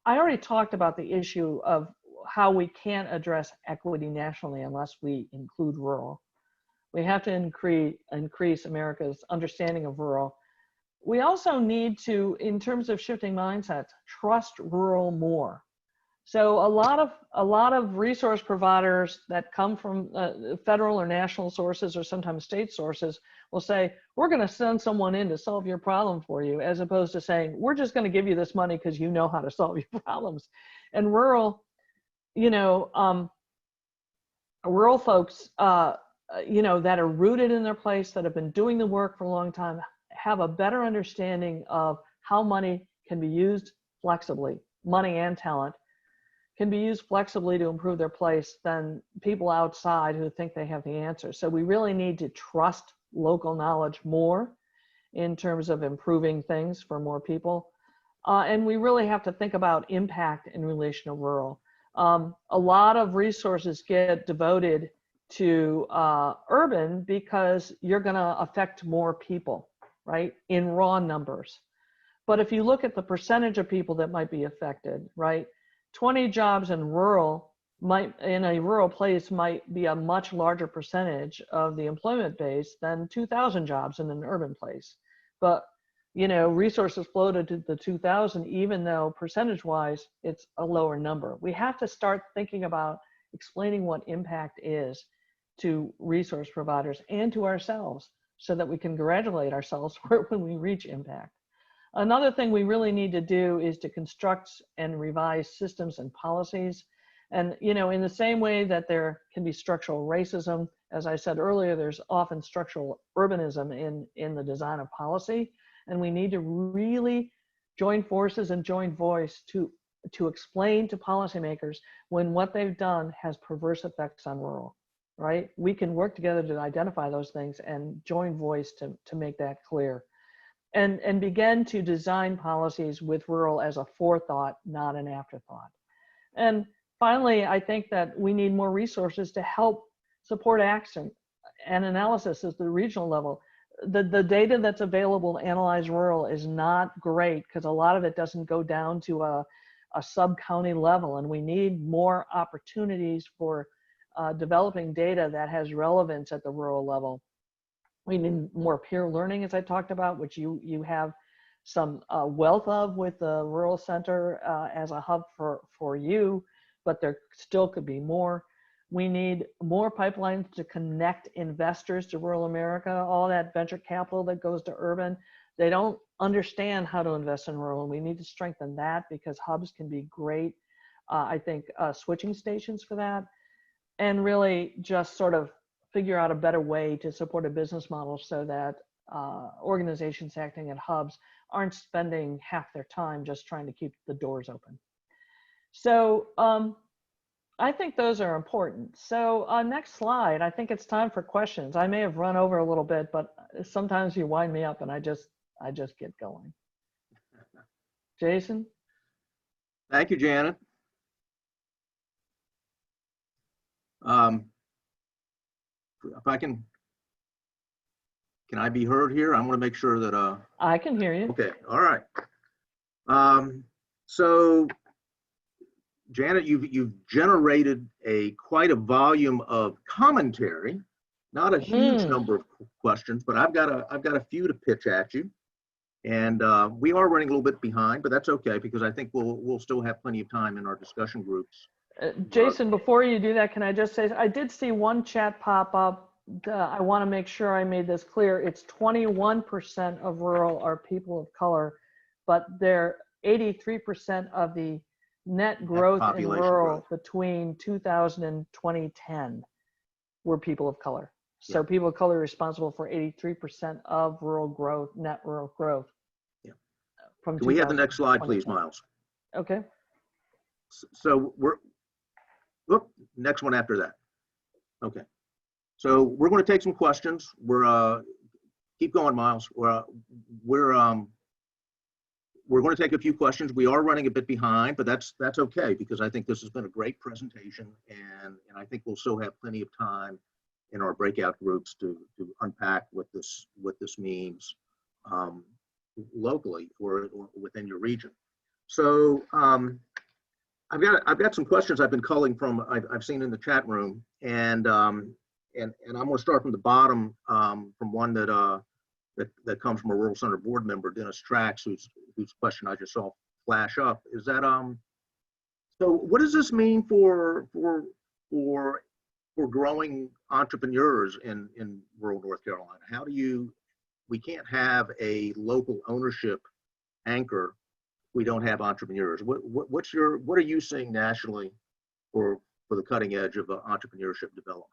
I already talked about the issue of how we can't address equity nationally unless we include rural. We have to increase America's understanding of rural. We also need to, in terms of shifting mindsets, trust rural more. So a lot of resource providers that come from federal or national sources, or sometimes state sources, will say, we're going to send someone in to solve your problem for you, as opposed to saying, we're just going to give you this money because you know how to solve your problems. And rural, rural folks, that are rooted in their place, that have been doing the work for a long time, have a better understanding of how money can be used flexibly, money and talent can be used flexibly to improve their place than people outside who think they have the answer. So we really need to trust local knowledge more in terms of improving things for more people. And we really have to think about impact in relation to rural. A lot of resources get devoted to urban because you're gonna affect more people, right, in raw numbers. But if you look at the percentage of people that might be affected, right, 20 jobs in a rural place might be a much larger percentage of the employment base than 2,000 jobs in an urban place. But, resources flow to the 2,000, even though percentage-wise, it's a lower number. We have to start thinking about explaining what impact is to resource providers and to ourselves, so that we can congratulate ourselves when we reach impact. Another thing we really need to do is to construct and revise systems and policies. And, in the same way that there can be structural racism, as I said earlier, there's often structural urbanism in the design of policy. And we need to really join forces and join voice to explain to policymakers when what they've done has perverse effects on rural. right? We can work together to identify those things and join voice to make that clear. And begin to design policies with rural as a forethought, not an afterthought. And finally, I think that we need more resources to help support action and analysis at the regional level. The data that's available to analyze rural is not great because a lot of it doesn't go down to a sub-county level, and we need more opportunities for developing data that has relevance at the rural level. We need more peer learning, as I talked about, which you have some wealth of with the Rural Center as a hub for you, but there still could be more. We need more pipelines to connect investors to rural America. All that venture capital that goes to urban, they don't understand how to invest in rural, and we need to strengthen that because hubs can be great, I think, switching stations for that, and really just sort of figure out a better way to support a business model so that organizations acting at hubs aren't spending half their time just trying to keep the doors open. So I think those are important. So next slide, I think it's time for questions. I may have run over a little bit, but sometimes you wind me up and I just get going. Jason? Thank you, Janet. If I can I be heard here? I want to make sure that I can hear you. okay, all right. So Janet, you've generated quite a volume of commentary, not a huge number of questions, but I've got a few to pitch at you, and we are running a little bit behind, but that's okay because I think we'll still have plenty of time in our discussion groups. Jason, before you do that, can I just say, I did see one chat pop up. I want to make sure I made this clear. It's 21% of rural are people of color, but they're 83% of the net growth in rural between 2000 and 2010 were people of color. So people of color are responsible for 83% of rural growth, net rural growth. Yeah. From Can we have the next slide, please, Miles? Okay. So next one after that. Okay. So we're going to take some questions. Keep going, Miles. We're going to take a few questions. We are running a bit behind, but that's okay because I think this has been a great presentation, and I think we'll still have plenty of time in our breakout groups to unpack what this means locally or within your region. So I've got some questions I've been culling from I've seen in the chat room, and I'm going to start from the bottom from one that comes from a Rural Center board member, Dennis Trax, whose question I just saw flash up. Is that so? What does this mean for growing entrepreneurs in rural North Carolina? How do we can't have a local ownership anchor. We don't have entrepreneurs. What are you seeing nationally for the cutting edge of entrepreneurship development?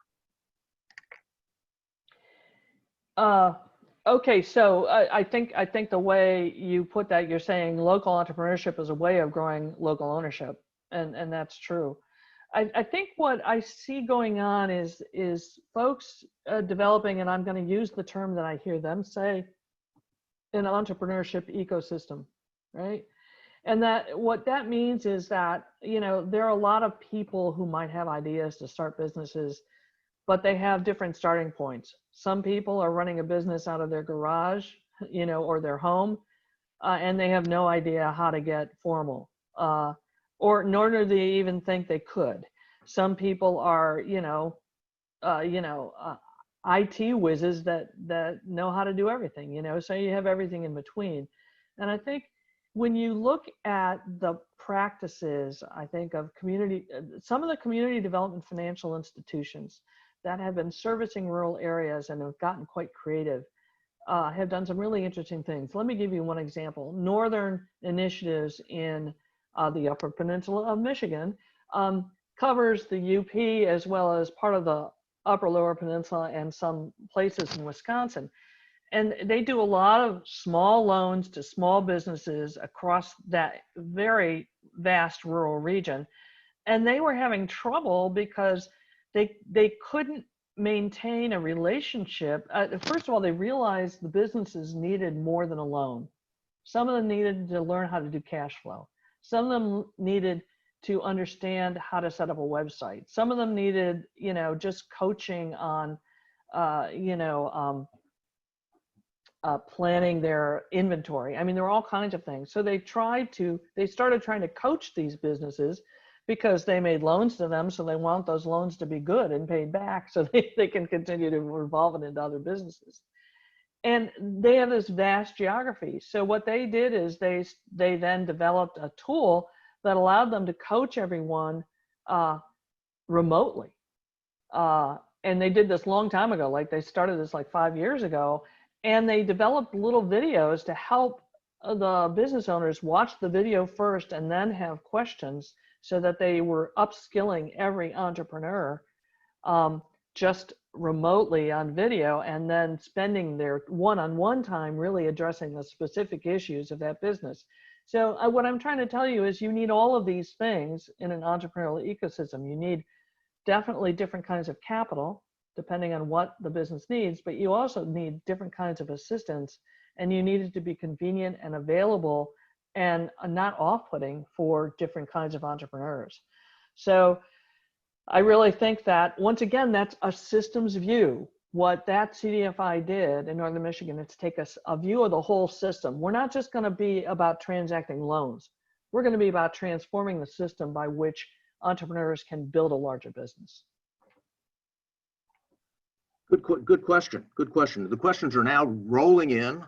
Okay, so I think the way you put that, you're saying local entrepreneurship is a way of growing local ownership, and that's true. I think what I see going on is folks developing, and I'm going to use the term that I hear them say, an entrepreneurship ecosystem, right? And that what that means is that, there are a lot of people who might have ideas to start businesses, but they have different starting points. Some people are running a business out of their garage, or their home, and they have no idea how to get formal, or nor do they even think they could. Some people are, IT whizzes that know how to do everything, so you have everything in between. And I think when you look at the practices, I think of some of the community development financial institutions that have been servicing rural areas and have gotten quite creative, have done some really interesting things. Let me give you one example. Northern Initiatives in the Upper Peninsula of Michigan covers the UP as well as part of the Upper Lower Peninsula and some places in Wisconsin. And they do a lot of small loans to small businesses across that very vast rural region. And they were having trouble because they couldn't maintain a relationship. First of all, they realized the businesses needed more than a loan. Some of them needed to learn how to do cash flow. Some of them needed to understand how to set up a website. Some of them needed, just coaching on, planning their inventory. I mean, there were all kinds of things. So they started trying to coach these businesses because they made loans to them. So they want those loans to be good and paid back so they can continue to revolve it into other businesses. And they have this vast geography. So what they did is they then developed a tool that allowed them to coach everyone remotely. And they did this long time ago, like they started this like 5 years ago. And they developed little videos to help the business owners watch the video first and then have questions so that they were upskilling every entrepreneur just remotely on video, and then spending their one-on-one time really addressing the specific issues of that business. So what I'm trying to tell you is you need all of these things in an entrepreneurial ecosystem. You need definitely different kinds of capital, depending on what the business needs, but you also need different kinds of assistance, and you need it to be convenient and available and not off-putting for different kinds of entrepreneurs. So I really think that, once again, that's a systems view. What that CDFI did in Northern Michigan is take a view of the whole system. We're not just going to be about transacting loans. We're going to be about transforming the system by which entrepreneurs can build a larger business. Good question. Good question. The questions are now rolling in,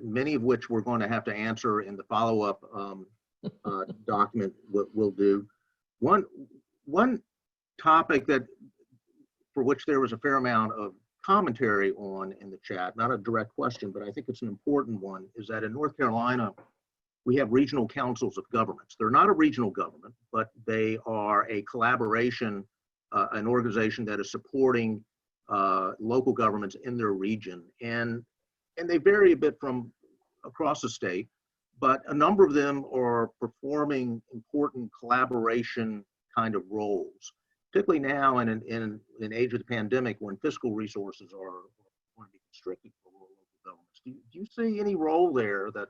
many of which we're going to have to answer in the follow-up document we'll do. One topic for which there was a fair amount of commentary on in the chat, not a direct question, but I think it's an important one, is that in North Carolina, we have regional councils of governments. They're not a regional government, but they are a collaboration, an organization that is supporting local governments in their region, and they vary a bit from across the state, but a number of them are performing important collaboration kind of roles, particularly now in an age of the pandemic when fiscal resources are going to be constricted for local governments. Do you see any role there that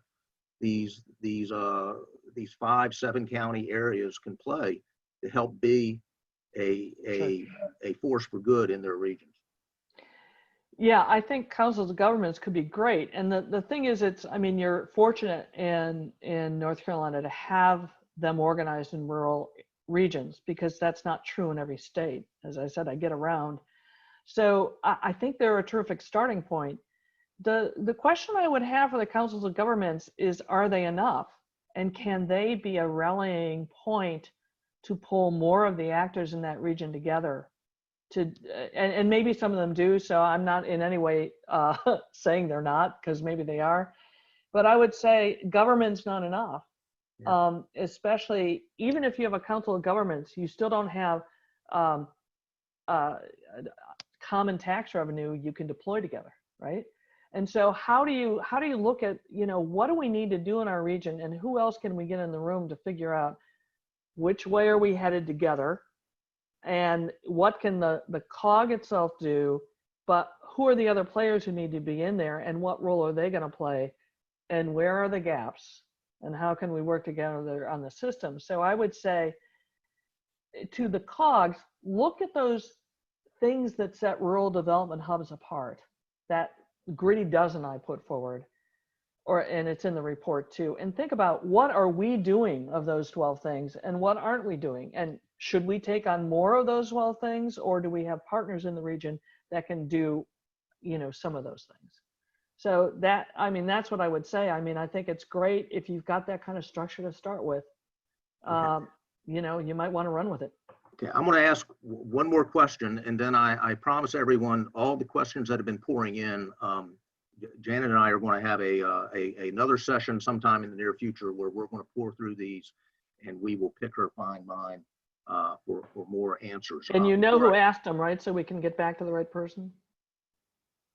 these 5-7 county areas can play to help be a force for good in their regions? Yeah, I think councils of governments could be great. And the thing is, you're fortunate in North Carolina to have them organized in rural regions, because that's not true in every state. As I said, I get around. So I think they're a terrific starting point. The question I would have for the councils of governments is, are they enough? And can they be a rallying point to pull more of the actors in that region together? And maybe some of them do, so I'm not in any way saying they're not, because maybe they are. But I would say government's not enough. Yeah. Especially, even if you have a council of governments, you still don't have common tax revenue you can deploy together, right? And so how do you look at, what do we need to do in our region, and who else can we get in the room to figure out which way are we headed together? And what can the cog itself do, but who are the other players who need to be in there, and what role are they going to play, and where are the gaps, and how can we work together on the system? So I would say to the cogs, look at those things that set rural development hubs apart. That gritty dozen I put forward, and it's in the report too, and think about, what are we doing of those 12 things, and what aren't we doing? And should we take on more of those 12 things, or do we have partners in the region that can do, some of those things? So that's what I would say. I think it's great if you've got that kind of structure to start with. Okay. You might want to run with it. Okay, I'm going to ask one more question, and then I promise everyone all the questions that have been pouring in. Janet and I are going to have another session sometime in the near future where we're going to pour through these, and we will pick her fine mind for more answers. And who asked them, right? So we can get back to the right person.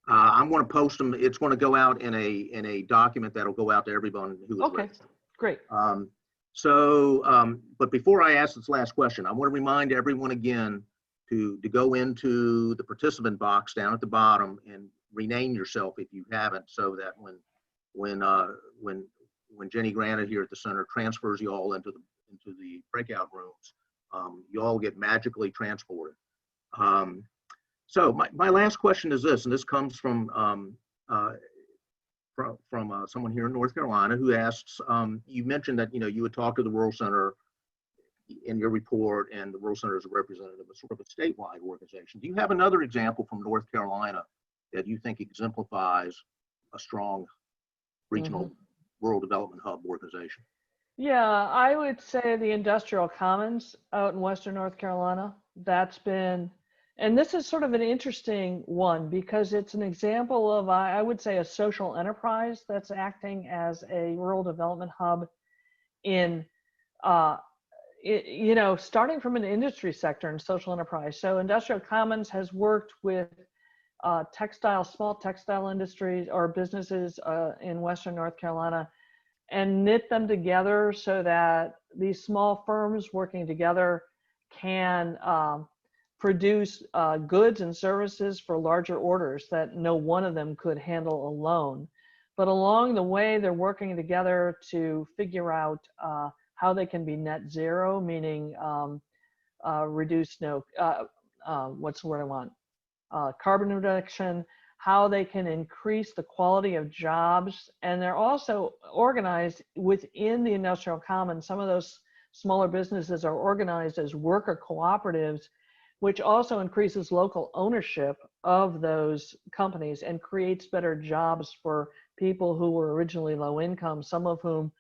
I'm going to post them. It's going to go out in a document that'll go out to everyone who is registered. Great. But before I ask this last question, I want to remind everyone again to go into the participant box down at the bottom and rename yourself if you haven't, so that when Jenny Granite here at the center transfers you all into the breakout rooms, you all get magically transported. So my last question is this, and this comes from someone here in North Carolina who asks, you mentioned that you would talk to the Rural Center in your report, and the Rural Center is a representative of sort of a statewide organization. Do you have another example from North Carolina that you think exemplifies a strong regional rural development hub organization? Yeah, I would say the Industrial Commons out in Western North Carolina. That's been, and this is sort of an interesting one because it's an example of, I would say, a social enterprise that's acting as a rural development hub in, starting from an industry sector and social enterprise. So Industrial Commons has worked with small textile industries or businesses in Western North Carolina and knit them together so that these small firms working together can produce goods and services for larger orders that no one of them could handle alone. But along the way, they're working together to figure out how they can be net zero, meaning reduce what's the word I want? Carbon reduction, how they can increase the quality of jobs. And they're also organized within the Industrial Commons. Some of those smaller businesses are organized as worker cooperatives, which also increases local ownership of those companies and creates better jobs for people who were originally low income, some of whom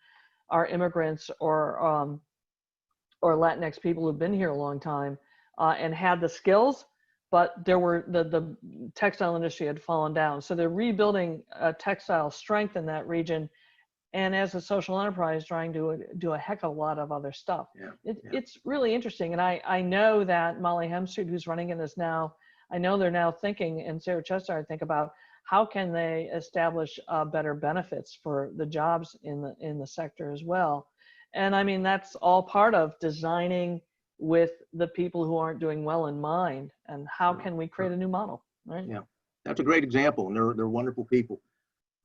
are immigrants or Latinx people who've been here a long time and had the skills, but the textile industry had fallen down. So they're rebuilding textile strength in that region, and as a social enterprise trying to do a heck of a lot of other stuff. It's really interesting. And I know that Molly Hemstreet, who's running it, is now, I know they're now thinking, and Sarah Chester, I think, about how can they establish better benefits for the jobs in the sector as well. And I mean, that's all part of designing with the people who aren't doing well in mind, and how can we create a new model, right? Yeah, that's a great example, and they're wonderful people.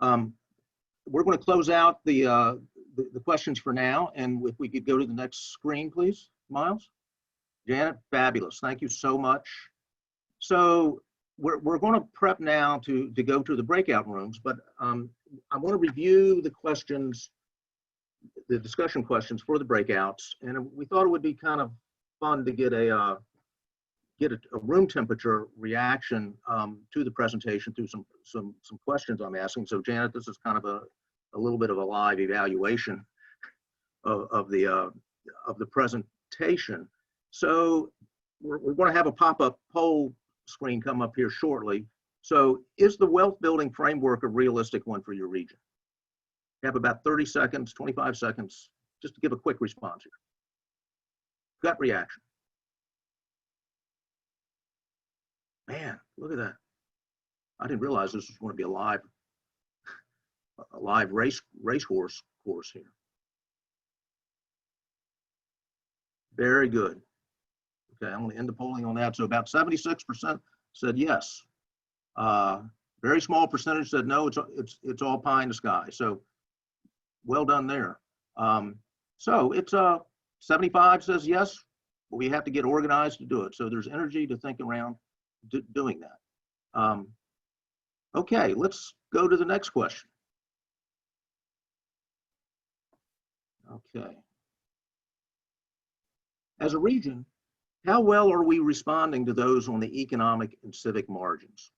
We're going to close out the questions for now, and if we could go to the next screen, please, Miles. Janet, fabulous, thank you so much. So we're going to prep now to go to the breakout rooms, but I want to review the questions, the discussion questions for the breakouts, and we thought it would be kind of fun to get a room temperature reaction to the presentation through some questions I'm asking. So Janet, this is kind of a little bit of a live evaluation of the presentation. So we're going to have a pop-up poll screen come up here shortly. So is the wealth building framework a realistic one for your region? You have about 30 seconds, 25 seconds, just to give a quick response here. Gut reaction. Man, look at that. I didn't realize this was going to be a live racehorse course here. Very good. Okay, I'm going to end the polling on that. So about 76% said yes. Very small percentage said no. It's all pie in the sky. So well done there. So it's 75 says yes, but we have to get organized to do it. So there's energy to think around doing that. Okay, let's go to the next question. Okay. As a region, how well are we responding to those on the economic and civic margins?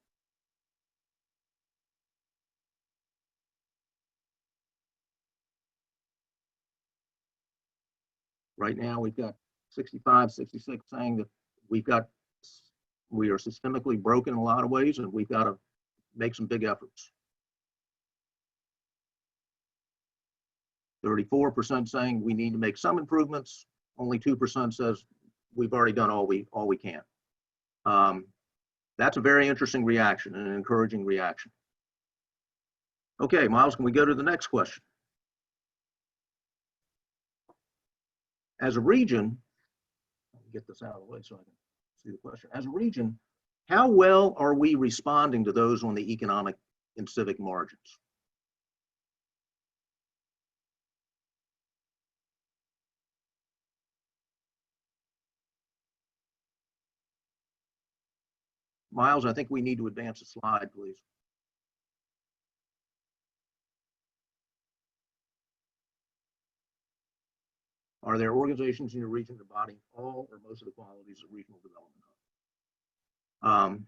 Right now, we've got 65, 66 saying that we are systemically broken in a lot of ways, and we've got to make some big efforts. 34% saying we need to make some improvements. Only 2% says we've already done all we can. That's a very interesting reaction and an encouraging reaction. Okay, Miles, can we go to the next question? As a region, let me get this out of the way so I can see the question. As a region, how well are we responding to those on the economic and civic margins? Miles, I think we need to advance the slide, please. Are there organizations in your region embodying all or most of the qualities of regional development hub?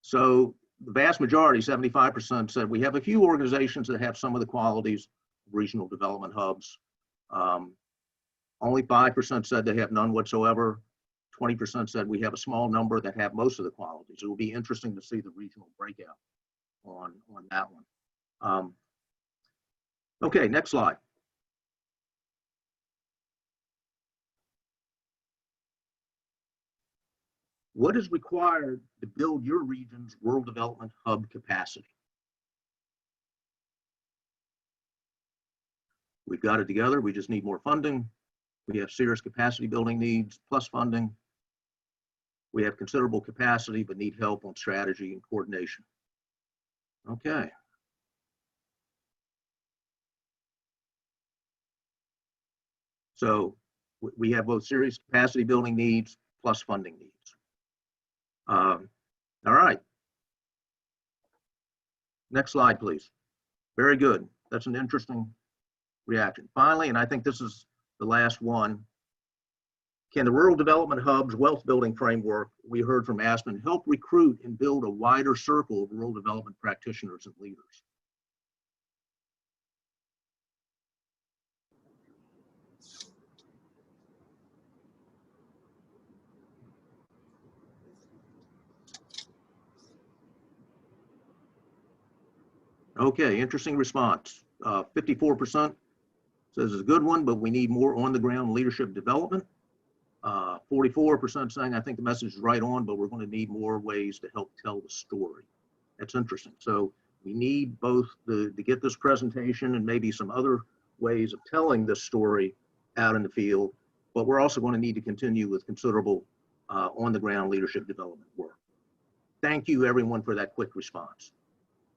So the vast majority, 75%, said we have a few organizations that have some of the qualities of regional development hubs. Only 5% said they have none whatsoever. 20% said we have a small number that have most of the qualities. It will be interesting to see the regional breakout on that one. Okay, next slide. What is required to build your region's rural development hub capacity? We've got it together. We just need more funding. We have serious capacity building needs plus funding. We have considerable capacity, but need help on strategy and coordination. Okay. So we have both serious capacity building needs plus funding needs. All right. Next slide, please. Very good. That's an interesting reaction. Finally, and I think this is the last one, can the Rural Development Hub's wealth building framework we heard from Aspen help recruit and build a wider circle of rural development practitioners and leaders? Okay, interesting response. 54% says it's a good one, but we need more on the ground leadership development. 44% saying, I think the message is right on, but we're going to need more ways to help tell the story. That's interesting. So we need both to get this presentation and maybe some other ways of telling this story out in the field, but we're also going to need to continue with considerable on the ground leadership development work. Thank you everyone for that quick response.